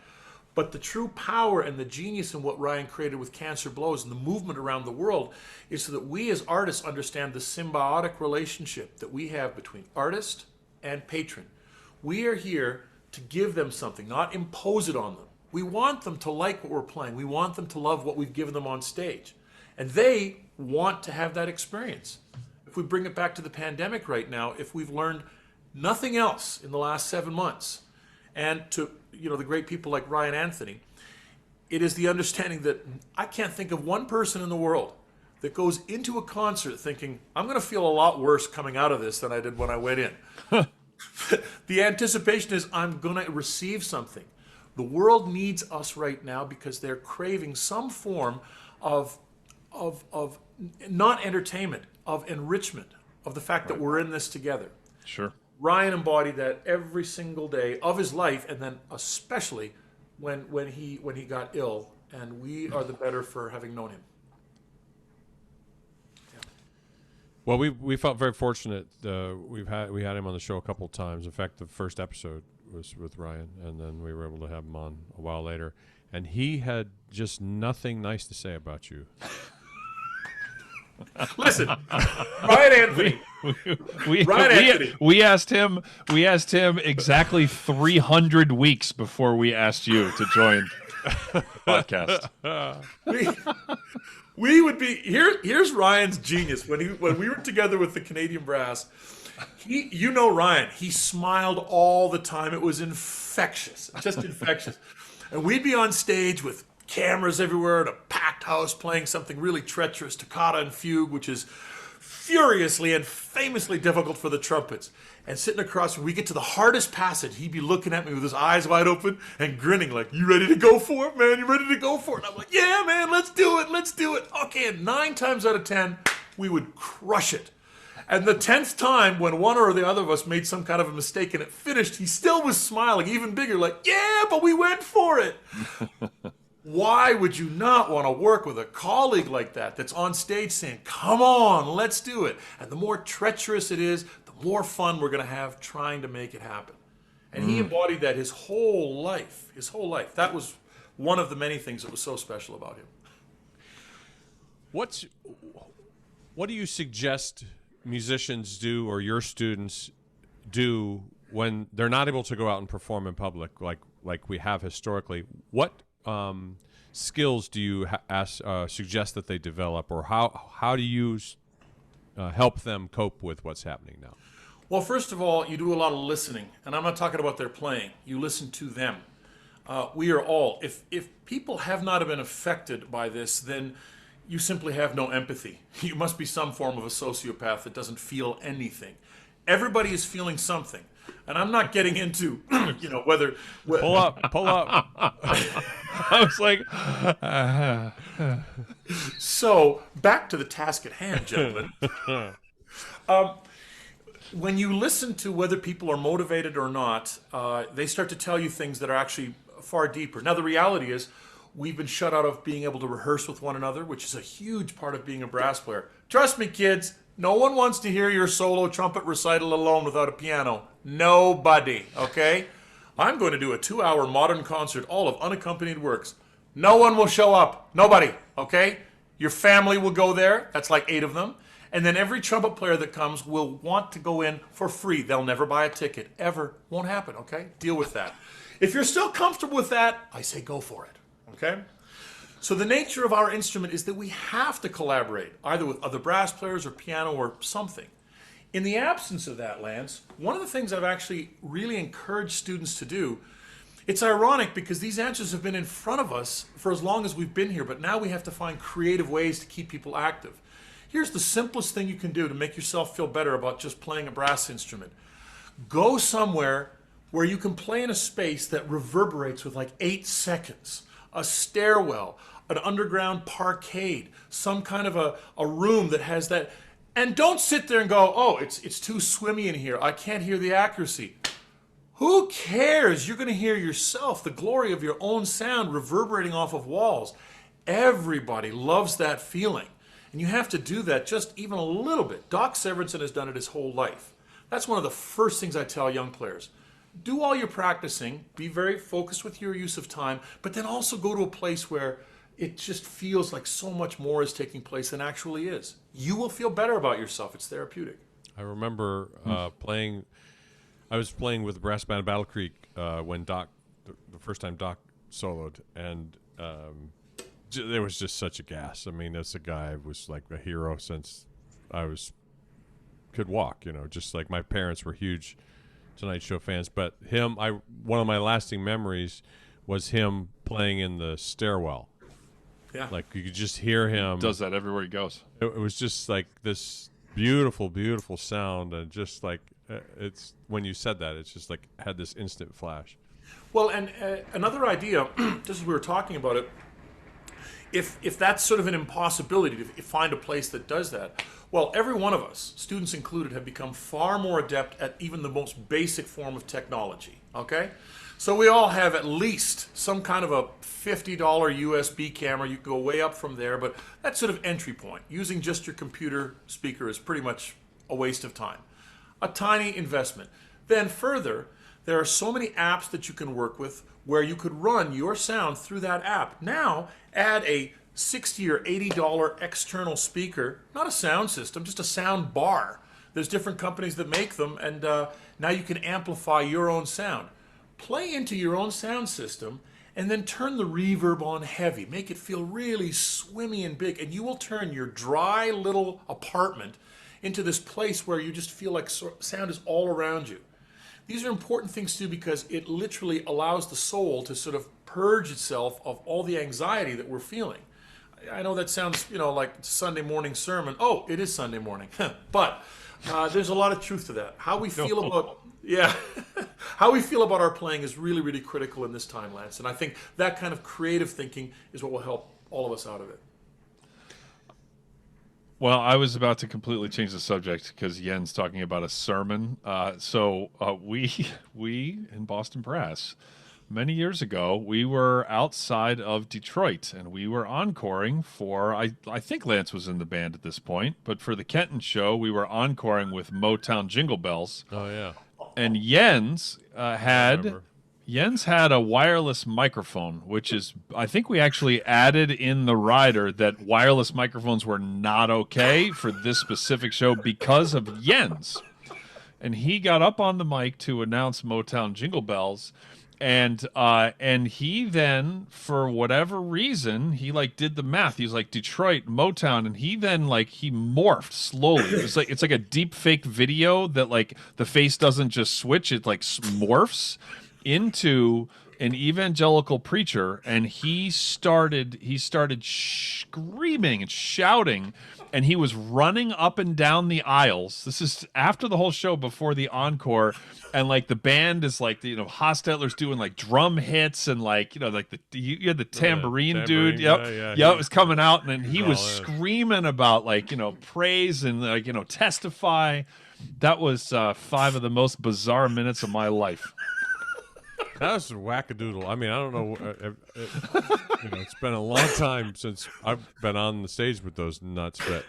But the true power and the genius in what Ryan created with CancerBlows and the movement around the world is so that we as artists understand the symbiotic relationship that we have between artist and patron. We are here to give them something, not impose it on them. We want them to like what we're playing. We want them to love what we've given them on stage. And they want to have that experience. If we bring it back to the pandemic right now, if we've learned nothing else in the last 7 months, and to the great people like Ryan Anthony, it is the understanding that I can't think of one person in the world that goes into a concert thinking, I'm going to feel a lot worse coming out of this than I did when I went in. The anticipation is I'm going to receive something. The world needs us right now because they're craving some form of not entertainment, of enrichment, of the fact that we're in this together. Sure. Ryan embodied that every single day of his life, and then especially when he got ill, and we are the better for having known him. Yeah. Well, we felt very fortunate. We had him on the show a couple of times. In fact, the first episode was with Ryan, and then we were able to have him on a while later, and he had just nothing nice to say about you. Listen, Ryan Anthony. We asked him exactly 300 weeks before we asked you to join the podcast. We would be here's Ryan's genius. When we were together with the Canadian Brass, Ryan, he smiled all the time. It was infectious, just infectious. And we'd be on stage with cameras everywhere in a packed house playing something really treacherous, toccata and fugue, which is furiously and famously difficult for the trumpets. And sitting across, when we get to the hardest passage, he'd be looking at me with his eyes wide open and grinning like, you ready to go for it, man? You ready to go for it? And I'm like, yeah, man, let's do it. Okay, and 9 times out of 10, we would crush it. And the 10th time, when one or the other of us made some kind of a mistake and it finished, he still was smiling, even bigger, like, yeah, but we went for it. Why would you not want to work with a colleague like that that's on stage saying, come on, let's do it? And the more treacherous it is, the more fun we're going to have trying to make it happen. And he embodied that his whole life, his whole life. That was one of the many things that was so special about him. What do you suggest musicians do, or your students do, when they're not able to go out and perform in public like we have historically? What skills do you suggest that they develop, or how do you help them cope with what's happening now? Well, first of all, you do a lot of listening, and I'm not talking about their playing. You listen to them. We are all, if people have not been affected by this, then you simply have no empathy. You must be some form of a sociopath that doesn't feel anything. Everybody is feeling something. And I'm not getting into, whether... Pull up. I was like... So, back to the task at hand, gentlemen. When you listen to whether people are motivated or not, they start to tell you things that are actually far deeper. Now, the reality is, we've been shut out of being able to rehearse with one another, which is a huge part of being a brass player. Trust me, kids, no one wants to hear your solo trumpet recital alone without a piano. Nobody, okay? I'm going to do a 2-hour modern concert, all of unaccompanied works. No one will show up. Nobody, okay? Your family will go there. That's like 8 of them. And then every trumpet player that comes will want to go in for free. They'll never buy a ticket. Ever. Won't happen, okay? Deal with that. If you're still comfortable with that, I say go for it. Okay? So the nature of our instrument is that we have to collaborate, either with other brass players or piano or something. In the absence of that, Lance, one of the things I've actually really encouraged students to do, it's ironic because these answers have been in front of us for as long as we've been here, but now we have to find creative ways to keep people active. Here's the simplest thing you can do to make yourself feel better about just playing a brass instrument. Go somewhere where you can play in a space that reverberates with like 8 seconds. A stairwell, an underground parkade, some kind of a room that has that. And don't sit there and go, oh, it's too swimmy in here. I can't hear the accuracy. Who cares? You're going to hear yourself, the glory of your own sound reverberating off of walls. Everybody loves that feeling. And you have to do that just even a little bit. Doc Severinsen has done it his whole life. That's one of the first things I tell young players. Do all your practicing, be very focused with your use of time, but then also go to a place where it just feels like so much more is taking place than actually is. You will feel better about yourself. It's therapeutic. I remember I was playing with the brass band of Battle Creek when the first time Doc soloed, and there was just such a gas. I mean, this guy was like a hero since I could walk, just like my parents were huge Tonight Show fans, but one of my lasting memories was him playing in the stairwell. Yeah. Like you could just hear him. Does that everywhere he goes. It was just like this beautiful, beautiful sound, and just like it's when you said that, it's just like had this instant flash. Well, and another idea, just as we were talking about it, if that's sort of an impossibility to find a place that does that, well, every one of us, students included, have become far more adept at even the most basic form of technology, okay? So we all have at least some kind of a $50 USB camera. You can go way up from there, but that's sort of entry point. Using just your computer speaker is pretty much a waste of time. A tiny investment. Then further, there are so many apps that you can work with where you could run your sound through that app. Now, add a $60 or $80 external speaker, not a sound system, just a sound bar. There's different companies that make them, and now you can amplify your own sound. Play into your own sound system, and then turn the reverb on heavy. Make it feel really swimmy and big, and you will turn your dry little apartment into this place where you just feel like sound is all around you. These are important things to do because it literally allows the soul to sort of purge itself of all the anxiety that we're feeling. I know that sounds, like Sunday morning sermon. Oh, it is Sunday morning. But there's a lot of truth to that. How we feel about how we feel about our playing is really, really critical in this time, Lance. And I think that kind of creative thinking is what will help all of us out of it. Well, I was about to completely change the subject because Yen's talking about a sermon. We we in Boston Brass many years ago we were outside of Detroit and we were encoring for I think Lance was in the band at this point, but for the Kenton show we were encoring with Motown Jingle Bells, Oh yeah, and I remember. Jens had a wireless microphone, which is, I think we actually added in the rider that wireless microphones were not okay for this specific show because of Jens. And he got up on the mic to announce Motown Jingle Bells, and he then, for whatever reason, he like did the math. He was like Detroit Motown, and he then like he morphed slowly. It's like a deep fake video that like the face doesn't just switch; it like morphs into an evangelical preacher, and he started screaming and shouting, and he was running up and down the aisles. This is after the whole show, before the encore, and like the band is like, Hostetler's doing like drum hits, and like, like you had the tambourine dude, it was coming out, and then he was screaming about like, praise and like, testify. That was 5 of the most bizarre minutes of my life. That was wackadoodle. I mean, I don't know. It's been a long time since I've been on the stage with those nuts, but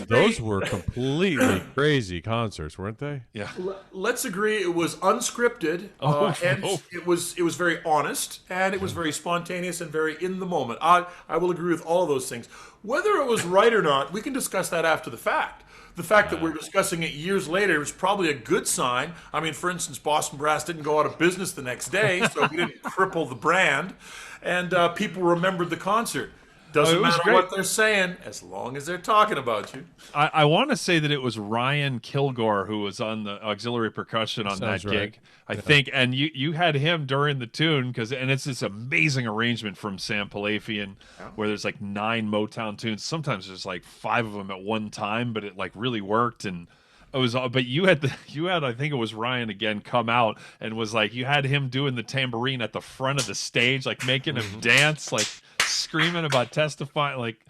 those were completely crazy concerts, weren't they? Yeah. Let's agree it was unscripted, and it was very honest, and it was very spontaneous and very in the moment. I will agree with all of those things. Whether it was right or not, we can discuss that after the fact. The fact that we're discussing it years later is probably a good sign. I mean, for instance, Boston Brass didn't go out of business the next day, so we didn't cripple the brand, and people remembered the concert. Doesn't matter what they're saying, as long as they're talking about you. I want to say that it was Ryan Kilgore who was on the auxiliary percussion on that gig, I think, and you had him during the tune, and it's this amazing arrangement from Sam Palafian, where there's like 9 Motown tunes. Sometimes there's like 5 of them at one time, but it like really worked. And it was, but you had I think it was Ryan again come out and was like, you had him doing the tambourine at the front of the stage, like making him dance, like screaming about testifying, like,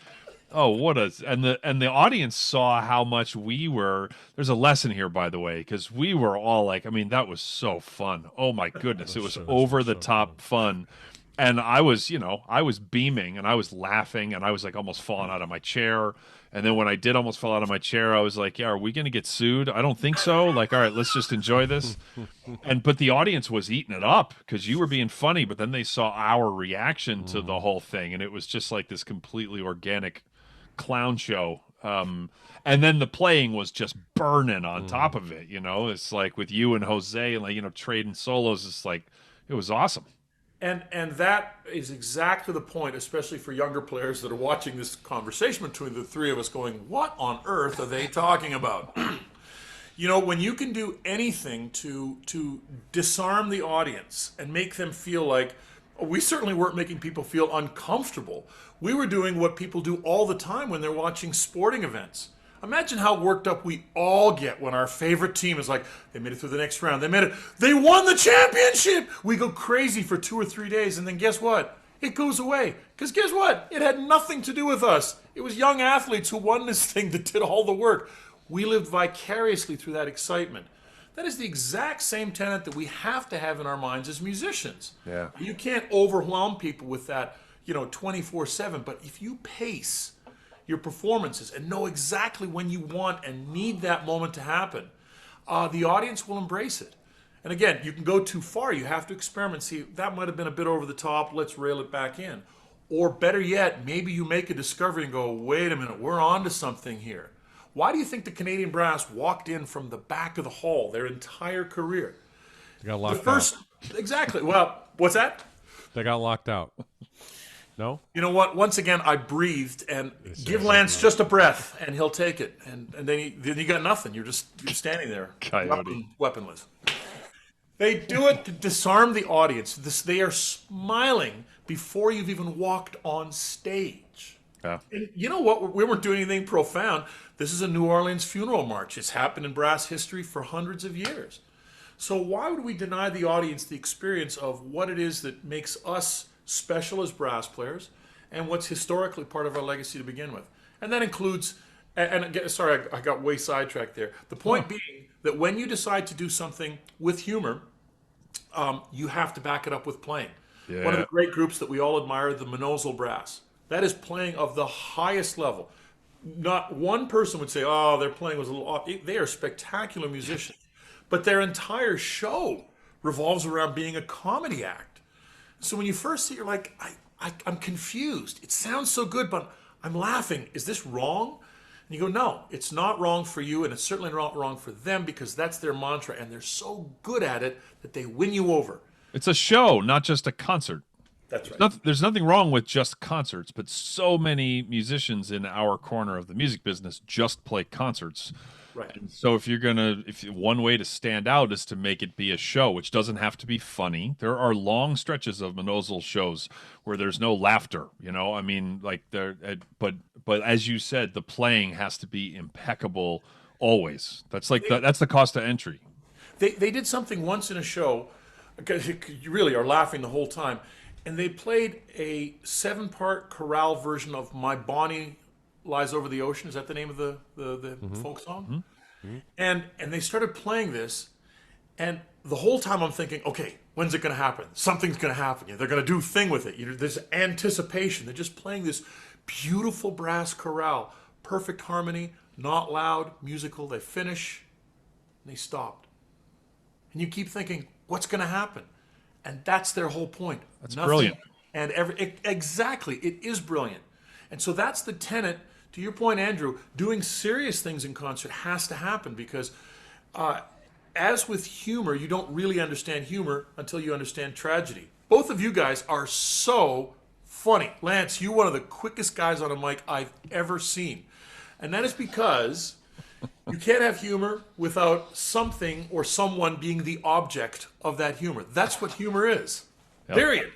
oh, and the audience saw how much we were. There's a lesson here, by the way, because we were all like, I mean, that was so fun. Oh my goodness, it was over the top fun. And I was beaming and I was laughing and I was like almost falling out of my chair. And then when I did almost fall out of my chair, I was like, yeah, are we going to get sued? I don't think so. Like, all right, let's just enjoy this. But the audience was eating it up because you were being funny, but then they saw our reaction to the whole thing. And it was just like this completely organic clown show. And then the playing was just burning on top of it. It's like with you and Jose and like, trading solos. It's like, it was awesome. And that is exactly the point, especially for younger players that are watching this conversation between the three of us going, what on earth are they talking about? When you can do anything to disarm the audience and make them feel like, we certainly weren't making people feel uncomfortable. We were doing what people do all the time when they're watching sporting events. Imagine how worked up we all get when our favorite team is like, they made it through the next round. They won the championship. We go crazy for 2 or 3 days, and then guess what? It goes away. Because guess what? It had nothing to do with us. It was young athletes who won this thing that did all the work. We lived vicariously through that excitement. That is the exact same tenet that we have to have in our minds as musicians. Yeah. You can't overwhelm people with that, 24/7. But if you pace your performances and know exactly when you want and need that moment to happen, the audience will embrace it. And again, you can go too far. You have to experiment. See, that might have been a bit over the top. Let's rail it back in. Or better yet, maybe you make a discovery and go, wait a minute, we're on to something here. Why do you think the Canadian Brass walked in from the back of the hall their entire career? They got locked out. Exactly. Well, what's that? They got locked out. No? You know what? Once again, I breathed and give Lance just a breath, and he'll take it. And then you got nothing. You're standing there, weaponless. They do it to disarm the audience. They are smiling before you've even walked on stage. Yeah. And you know what? We weren't doing anything profound. This is a New Orleans funeral march. It's happened in brass history for hundreds of years. So why would we deny the audience the experience of what it is that makes us special as brass players and what's historically part of our legacy to begin with? And that includes Sorry, I got way sidetracked there. The point being that when you decide to do something with humor, you have to back it up with playing. Yeah. One of the great groups that we all admire, the Mouthpieces Brass. That is playing of the highest level. Not one person would say, "Oh, their playing was a little off." They are spectacular musicians, but their entire show revolves around being a comedy act. So when you first see it, you're like, I'm confused. It sounds so good, but I'm laughing. Is this wrong? And you go, no, it's not wrong for you, and it's certainly not wrong for them because that's their mantra, and they're so good at it that they win you over. It's a show, not just a concert. That's right. There's nothing wrong with just concerts, but so many musicians in our corner of the music business just play concerts. Right. And so if one way to stand out is to make it be a show, which doesn't have to be funny. There are long stretches of Mouthpieces shows where there's no laughter. I mean, like but as you said, the playing has to be impeccable always. That's like that's the cost of entry. They did something once in a show, because you really are laughing the whole time, and they played a 7-part chorale version of "My Bonnie Lies Over the Ocean." Is that the name of the folk song? Mm-hmm. And they started playing this, and the whole time I'm thinking, okay, when's it going to happen? Something's going to happen. They're going to do a thing with it. There's anticipation. They're just playing this beautiful brass chorale, perfect harmony, not loud, musical. They finish, and they stopped. And you keep thinking, what's going to happen? And that's their whole point. That's brilliant. And exactly, it is brilliant. And so that's the tenet. To your point, Andrew, doing serious things in concert has to happen because as with humor, you don't really understand humor until you understand tragedy. Both of you guys are so funny. Lance, you're one of the quickest guys on a mic I've ever seen. And that is because you can't have humor without something or someone being the object of that humor. That's what humor is. Yep. Period.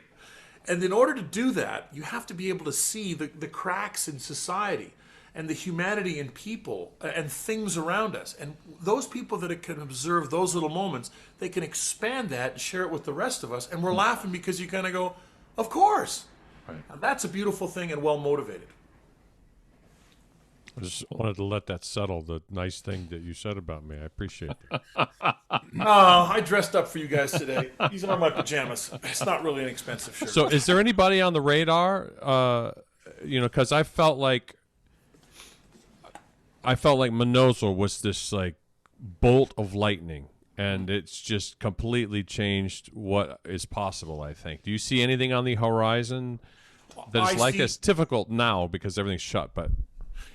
And in order to do that, you have to be able to see the cracks in society and the humanity in people and things around us. And those people that can observe those little moments, they can expand that and share it with the rest of us. And we're laughing because you kind of go, of course. Right. And that's a beautiful thing and well motivated. I just wanted to let that settle, the nice thing that you said about me. I appreciate it. I dressed up for you guys today. These are my pajamas. It's not really an expensive shirt. So is there anybody on the radar? Because I felt like Mouthpieces was this like bolt of lightning, and it's just completely changed what is possible, I think. Do you see anything on the horizon that is like this? Difficult now because everything's shut, but...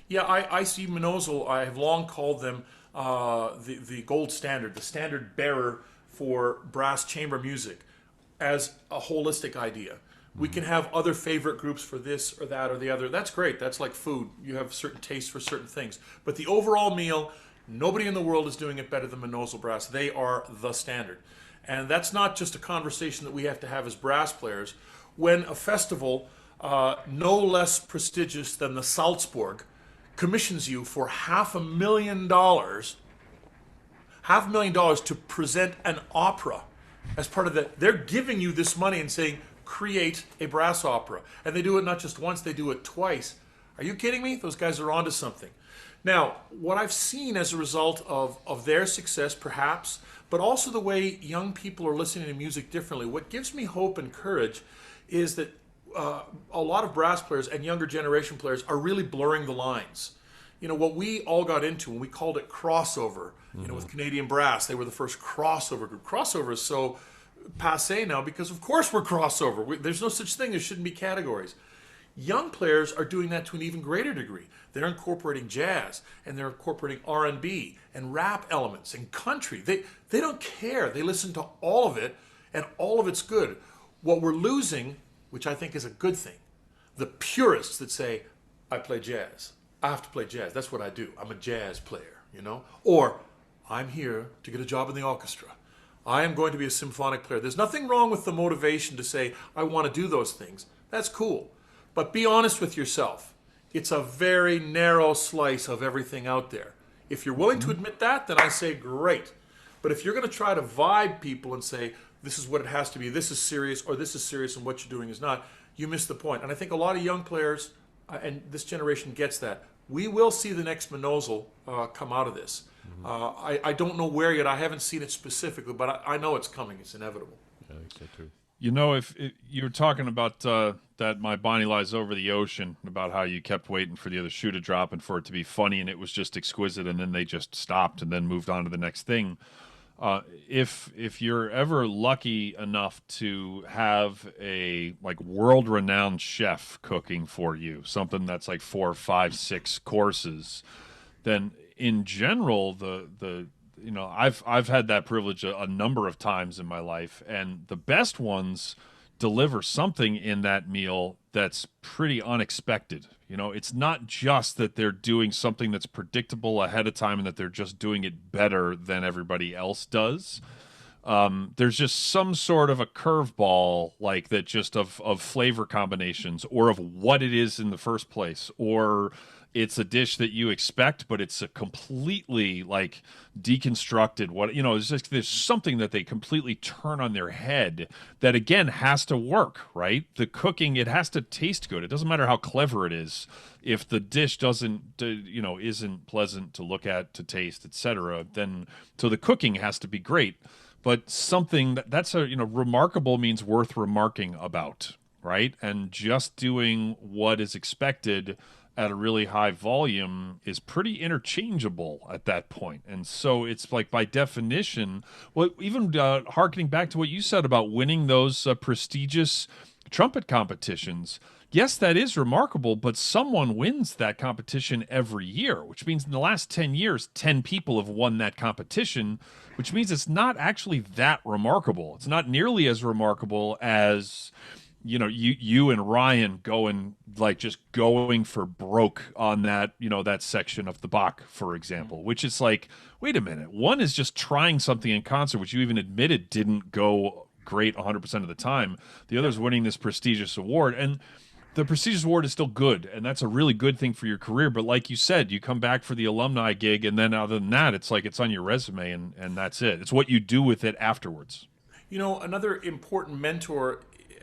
Yeah, I see Mouthpieces. I have long called them the gold standard, the standard bearer for brass chamber music as a holistic idea. We can have other favorite groups for this or that or the other. That's great. That's like food. You have certain tastes for certain things. But the overall meal, nobody in the world is doing it better than Mouthpieces Brass. They are the standard. And that's not just a conversation that we have to have as brass players. When a festival, no less prestigious than the Salzburg, commissions you for $500,000 to present an opera as part of they're giving you this money and saying, create a brass opera. And they do it not just once, they do it twice. Are you kidding me? Those guys are onto something. Now, what I've seen as a result of their success, perhaps, but also the way young people are listening to music differently, what gives me hope and courage is that a lot of brass players and younger generation players are really blurring the lines. What we all got into when we called it crossover, with Canadian Brass, they were the first crossover group. Crossover is so passé now because, of course, we're crossover. There's no such thing. There shouldn't be categories. Young players are doing that to an even greater degree. They're incorporating jazz, and they're incorporating R&B and rap elements and country. They don't care. They listen to all of it, and all of it's good. What we're losing, which I think is a good thing, the purists that say, I play jazz. I have to play jazz. That's what I do. I'm a jazz player, Or I'm here to get a job in the orchestra. I am going to be a symphonic player. There's nothing wrong with the motivation to say, I want to do those things. That's cool. But be honest with yourself. It's a very narrow slice of everything out there. If you're willing to admit that, then I say great. But if you're going to try to vibe people and say, this is what it has to be, this is serious, or this is serious and what you're doing is not, you miss the point. And I think a lot of young players, and this generation gets that, we will see the next Menozel come out of this. I don't know where yet. I haven't seen it specifically, but I know it's coming. It's inevitable. I think so too. You know, if you were talking about that My Bonnie Lies Over the Ocean, about how you kept waiting for the other shoe to drop and for it to be funny, and it was just exquisite, and then they just stopped and then moved on to the next thing. If you're ever lucky enough to have a like world-renowned chef cooking for you, something that's like 4, 5, 6 courses, then in general the you know, I've had that privilege a number of times in my life, and the best ones deliver something in that meal that's pretty unexpected. You know, it's not just that they're doing something that's predictable ahead of time and that they're just doing it better than everybody else does. There's just some sort of a curveball like that, just of flavor combinations or of what it is in the first place, or it's a dish that you expect, but it's a completely like deconstructed. What, you know, it's just there's something that they completely turn on their head that again has to work, right? The cooking, it has to taste good. It doesn't matter how clever it is if the dish doesn't, you know, isn't pleasant to look at, to taste, etc. Then so the cooking has to be great, but something that's a, you know, remarkable means worth remarking about, right? And just doing what is expected at a really high volume is pretty interchangeable at that point. And so it's like, by definition, well, even harkening back to what you said about winning those prestigious trumpet competitions, yes, that is remarkable, but someone wins that competition every year, which means in the last 10 years, 10 people have won that competition, which means it's not actually that remarkable. It's not nearly as remarkable as, you know, you and Ryan going for broke on that, you know, that section of the Bach, for example, which is like, wait a minute, one is just trying something in concert, which you even admitted didn't go great 100% of the time. The other is winning this prestigious award, and the prestigious award is still good, and that's a really good thing for your career. But like you said, you come back for the alumni gig, and then other than that, it's like it's on your resume, and that's it. It's what you do with it afterwards. You know, another important mentor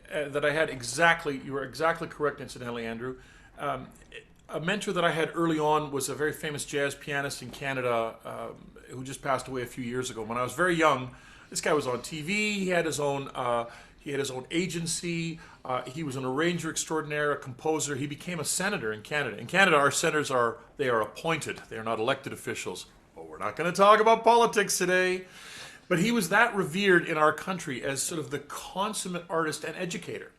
that I had, you were exactly correct, incidentally, Andrew. A mentor that I had early on was a very famous jazz pianist in Canada who just passed away a few years ago. When I was very young, this guy was on TV. He had his own agency. He was an arranger extraordinaire, a composer. He became a senator in Canada. In Canada, our senators are appointed. They are not elected officials. But we're not going to talk about politics today. But he was that revered in our country as sort of the consummate artist and educator.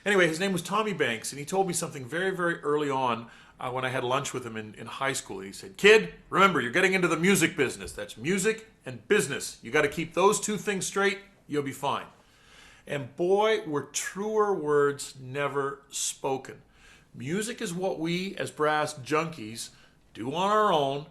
Anyway, his name was Tommy Banks, and he told me something very, very early on when I had lunch with him in high school. He said, "Kid, remember, you're getting into the music business. That's music and business. You got to keep those two things straight. You'll be fine." And boy, were truer words never spoken. Music is what we, as brass junkies, do on our own,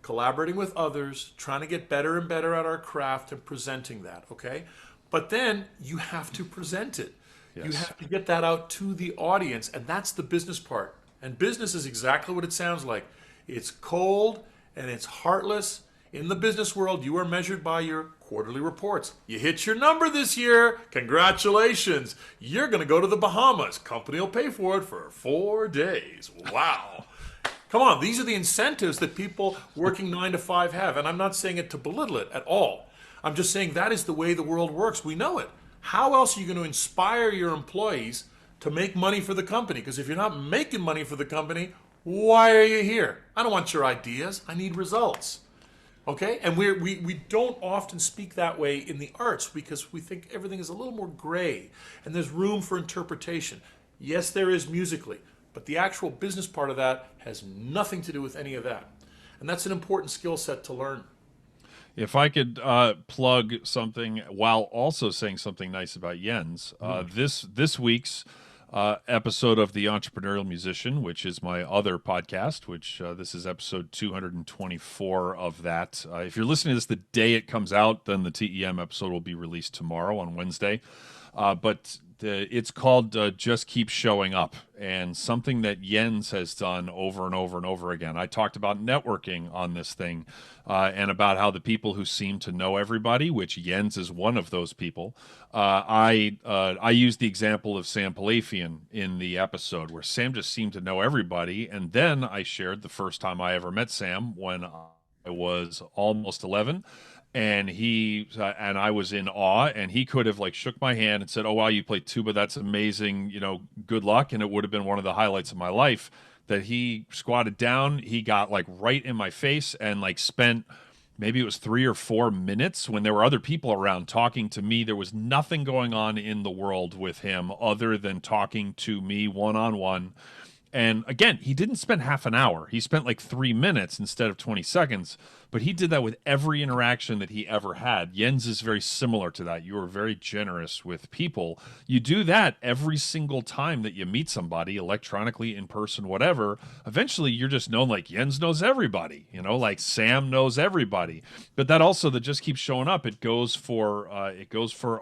collaborating with others, trying to get better and better at our craft and presenting that, okay? But then you have to present it. Yes. You have to get that out to the audience, and that's the business part. And business is exactly what it sounds like. It's cold and it's heartless. In the business world, you are measured by your quarterly reports. You hit your number this year. Congratulations. You're going to go to the Bahamas. Company will pay for it for 4 days. Wow. Come on, these are the incentives that people working 9 to 5 have. And I'm not saying it to belittle it at all. I'm just saying that is the way the world works. We know it. How else are you going to inspire your employees to make money for the company? Because if you're not making money for the company, why are you here? I don't want your ideas. I need results. Okay? And we don't often speak that way in the arts because we think everything is a little more gray and there's room for interpretation. Yes, there is musically. But the actual business part of that has nothing to do with any of that. And that's an important skill set to learn. If I could plug something while also saying something nice about Jens, this week's episode of The Entrepreneurial Musician, which is my other podcast, which this is episode 224 of that. If you're listening to this the day it comes out, then the TEM episode will be released tomorrow on Wednesday. but it's called Just Keep Showing Up, and something that Jens has done over and over and over again. I talked about networking on this thing, and about how the people who seem to know everybody, which Jens is one of those people. I used the example of Sam Palafian in the episode, where Sam just seemed to know everybody, and then I shared the first time I ever met Sam when I was almost 11, and and I was in awe, and he could have like shook my hand and said, "Oh wow, you played tuba, that's amazing, good luck," and it would have been one of the highlights of my life. That he squatted down, he got like right in my face, and like spent, maybe it was 3 or 4 minutes when there were other people around talking to me. There was nothing going on in the world with him other than talking to me one-on-one. And again, he didn't spend half an hour. He spent like 3 minutes instead of 20 seconds. But he did that with every interaction that he ever had. Jens is very similar to that. You are very generous with people. You do that every single time that you meet somebody, electronically, in person, whatever. Eventually, you're just known like Jens knows everybody. Like Sam knows everybody. But that also, that just keeps showing up. It goes for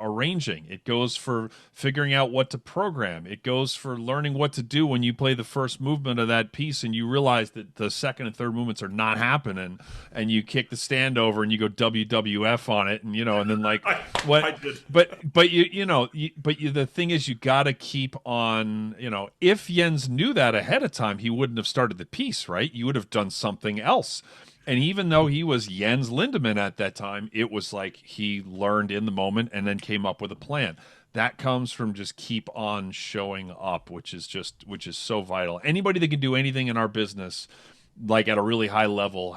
arranging. It goes for figuring out what to program. It goes for learning what to do when you play the first movement of that piece and you realize that the second and third movements are not happening, and you kick the stand over and you go WWF on it, and then like what? I did. But the thing is, you got to keep on. If Jens knew that ahead of time, he wouldn't have started the piece, right? You would have done something else. And even though he was Jens Lindemann at that time, it was like he learned in the moment and then came up with a plan. That comes from just keep on showing up, which is so vital. Anybody that can do anything in our business, like at a really high level,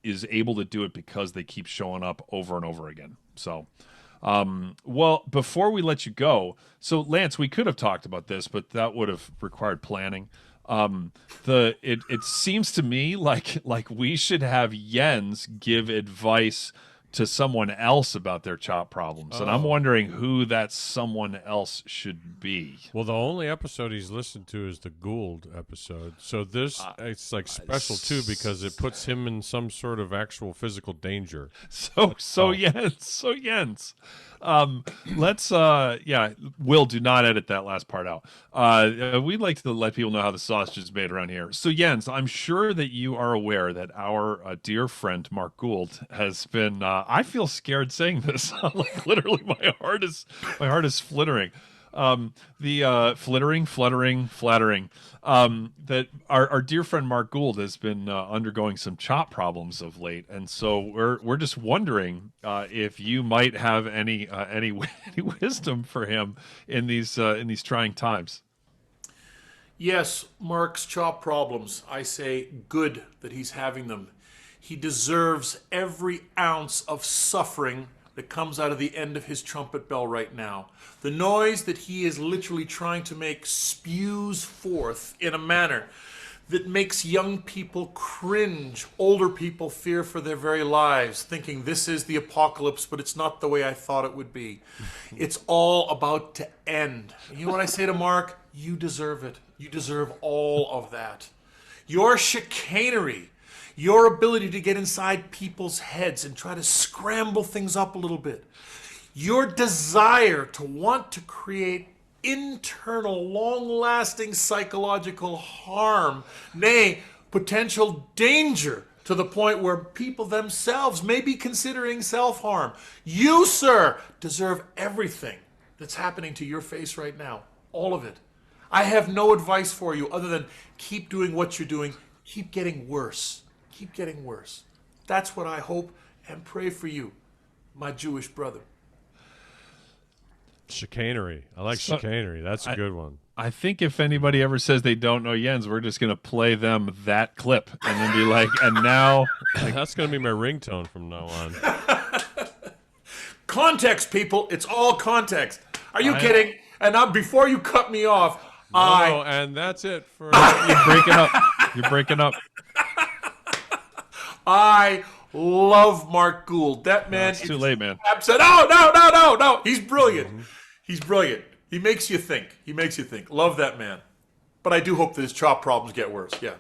is able to do it because they keep showing up over and over again. So, well, before we let you go, so Lance, we could have talked about this, but that would have required planning. It seems to me like we should have Jens give advice to someone else about their chop problems. And I'm wondering who that someone else should be. Well, the only episode he's listened to is the Gould episode. So this, it's like special too, because it puts him in some sort of actual physical danger. So Jens. Let's Will, do not edit that last part out. We'd like to let people know how the sausage is made around here. So Jens, I'm sure that you are aware that our dear friend Mark Gould has been I feel scared saying this. Like literally my heart is flittering. Flattering. That our dear friend Mark Gould has been undergoing some chop problems of late, and so we're just wondering if you might have any wisdom for him in these trying times. Yes, Mark's chop problems. I say good that he's having them. He deserves every ounce of suffering that comes out of the end of his trumpet bell right now. The noise that he is literally trying to make spews forth in a manner that makes young people cringe, older people fear for their very lives, thinking this is the apocalypse, but it's not the way I thought it would be. It's all about to end. You know what I say to Mark? You deserve it. You deserve all of that. Your chicanery, your ability to get inside people's heads and try to scramble things up a little bit, your desire to want to create internal, long-lasting psychological harm, nay, potential danger to the point where people themselves may be considering self-harm. You, sir, deserve everything that's happening to your face right now. All of it. I have no advice for you other than keep doing what you're doing. Keep getting worse. Keep getting worse. That's what I hope and pray for you, my Jewish brother. Chicanery. I like chicanery. That's a good one. I think if anybody ever says they don't know Jens, we're just going to play them that clip and then be like, and now... That's going to be my ringtone from now on. Context, people. It's all context. Are you kidding? And now, before you cut me off, and that's it for... You're breaking up. You're breaking up. I love Mark Gould. That man... It's too late, man. Upset. No. He's brilliant. Mm-hmm. He's brilliant. He makes you think. Love that man. But I do hope that his chop problems get worse. Yeah.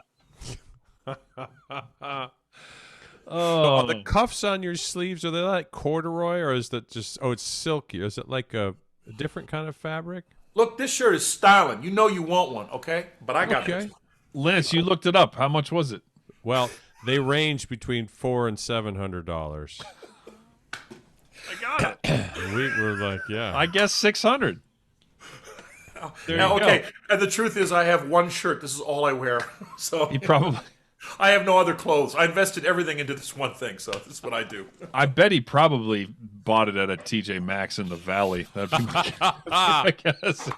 Are the cuffs on your sleeves, are they like corduroy, or is that just... Oh, it's silky. Or is it like a... A different kind of fabric? Look, this shirt is styling. You know you want one, okay? But I got Okay. this one. Lance, you looked it up. How much was it? Well, they range between $400 and $700. I got it. We were like, yeah. I guess 600. There Now, you okay, go. and the truth is I have one shirt. This is all I wear. So He probably. I have no other clothes. I invested everything into this one thing, so this is what I do. I bet he probably bought it at a TJ Maxx in the Valley. That'd be my guess. I guess it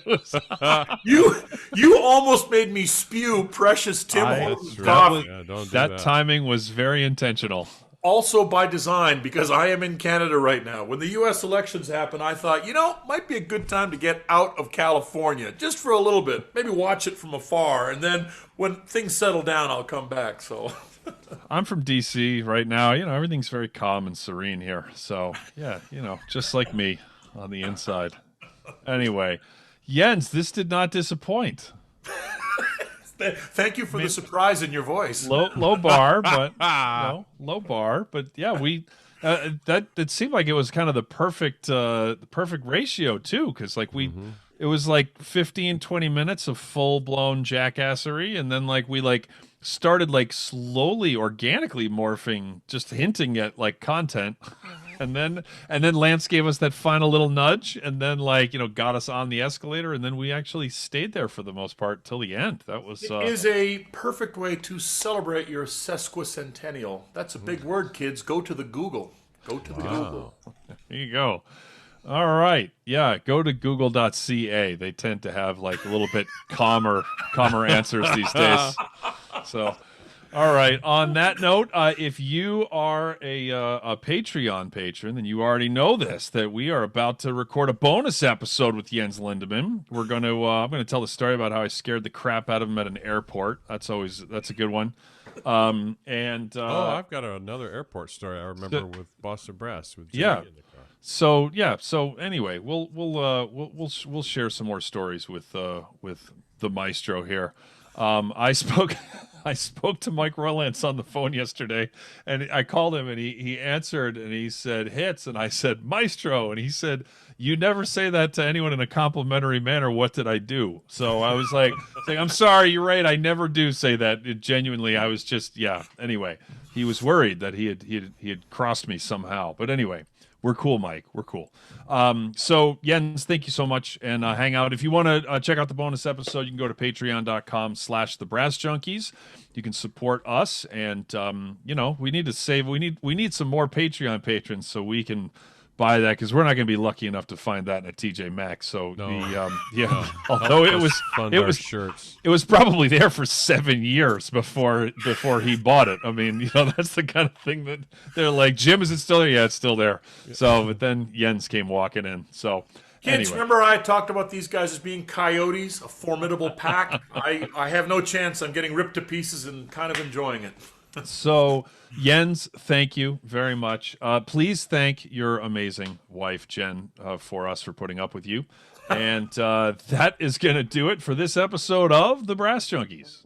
was like, You almost made me spew precious Tim Hortons That's coffee. right. Yeah, don't do that timing was very intentional. Also by design, because I am in Canada right now. When the U.S. elections happened, I thought, might be a good time to get out of California, just for a little bit. Maybe watch it from afar, and then when things settle down, I'll come back. So I'm from DC right now. Everything's very calm and serene here. So, yeah, just like me on the inside. Anyway, Jens, this did not disappoint. thank you for the surprise in your voice. Low bar, but low bar. But yeah, we that it seemed like it was kind of the perfect ratio too, because it was like 15-20 minutes of full blown jackassery, and then we started slowly organically morphing, just hinting at content. And then Lance gave us that final little nudge, and then got us on the escalator, and then we actually stayed there for the most part till the end. That was It is a perfect way to celebrate your sesquicentennial. That's a big word, kids. Go to the Google. Go to the Google. There you go. All right. Yeah, go to google.ca. They tend to have a little bit calmer answers these days. So, all right. On that note, if you are a Patreon patron, then you already know that we are about to record a bonus episode with Jens Lindemann. I'm going to tell the story about how I scared the crap out of him at an airport. That's a good one. I've got another airport story I remember with Boston Brass with Jimmy in the car. So anyway, we'll share some more stories with the maestro here. I spoke to Mike Rowlands on the phone yesterday, and I called him, and he answered, and he said, Hitz, and I said, Maestro, and he said, you never say that to anyone in a complimentary manner. What did I do? So I was like, I'm sorry, you're right. I never do say that. Genuinely, I was just, Anyway, he was worried that he had crossed me somehow. But anyway, we're cool, Mike. We're cool. So Jens, thank you so much, and hang out. If you want to check out the bonus episode, you can go to patreon.com/thebrassjunkies. You can support us, and we need to save. We need some more Patreon patrons so we can buy that, because we're not going to be lucky enough to find that in a TJ Maxx. So although it was shirts. It was probably there for 7 years before he bought it. I mean, that's the kind of thing that they're like, Jim, is it still there? Yeah, it's still there. So, but then Jens came walking in. So, Kids, anyway. remember I talked about these guys as being coyotes, a formidable pack? I have no chance. I'm getting ripped to pieces and kind of enjoying it. So, Jens, thank you very much. Please thank your amazing wife, Jen, for putting up with you. And that is going to do it for this episode of The Brass Junkies.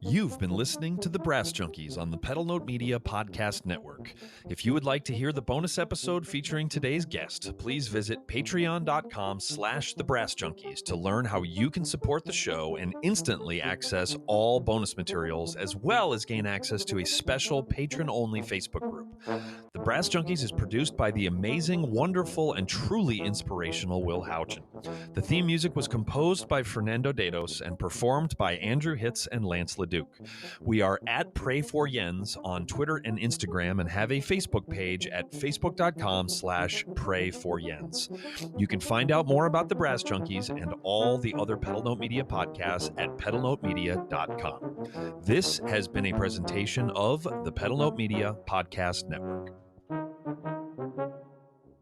You've been listening to The Brass Junkies on the Pedal Note Media Podcast Network. If you would like to hear the bonus episode featuring today's guest, please visit patreon.com/thebrassjunkies to learn how you can support the show and instantly access all bonus materials, as well as gain access to a special patron-only Facebook group. The Brass Junkies is produced by the amazing, wonderful, and truly inspirational Will Houchin. The theme music was composed by Fernando Dados and performed by Andrew Hitz and Lance LaDuke. We are at Pray for Jens on Twitter and Instagram, and have a Facebook page at facebook.com/prayforjens. You can find out more about the Brass Junkies and all the other Pedal Note Media podcasts at pedalnotemedia.com. This has been a presentation of the Pedal Note Media Podcast Network.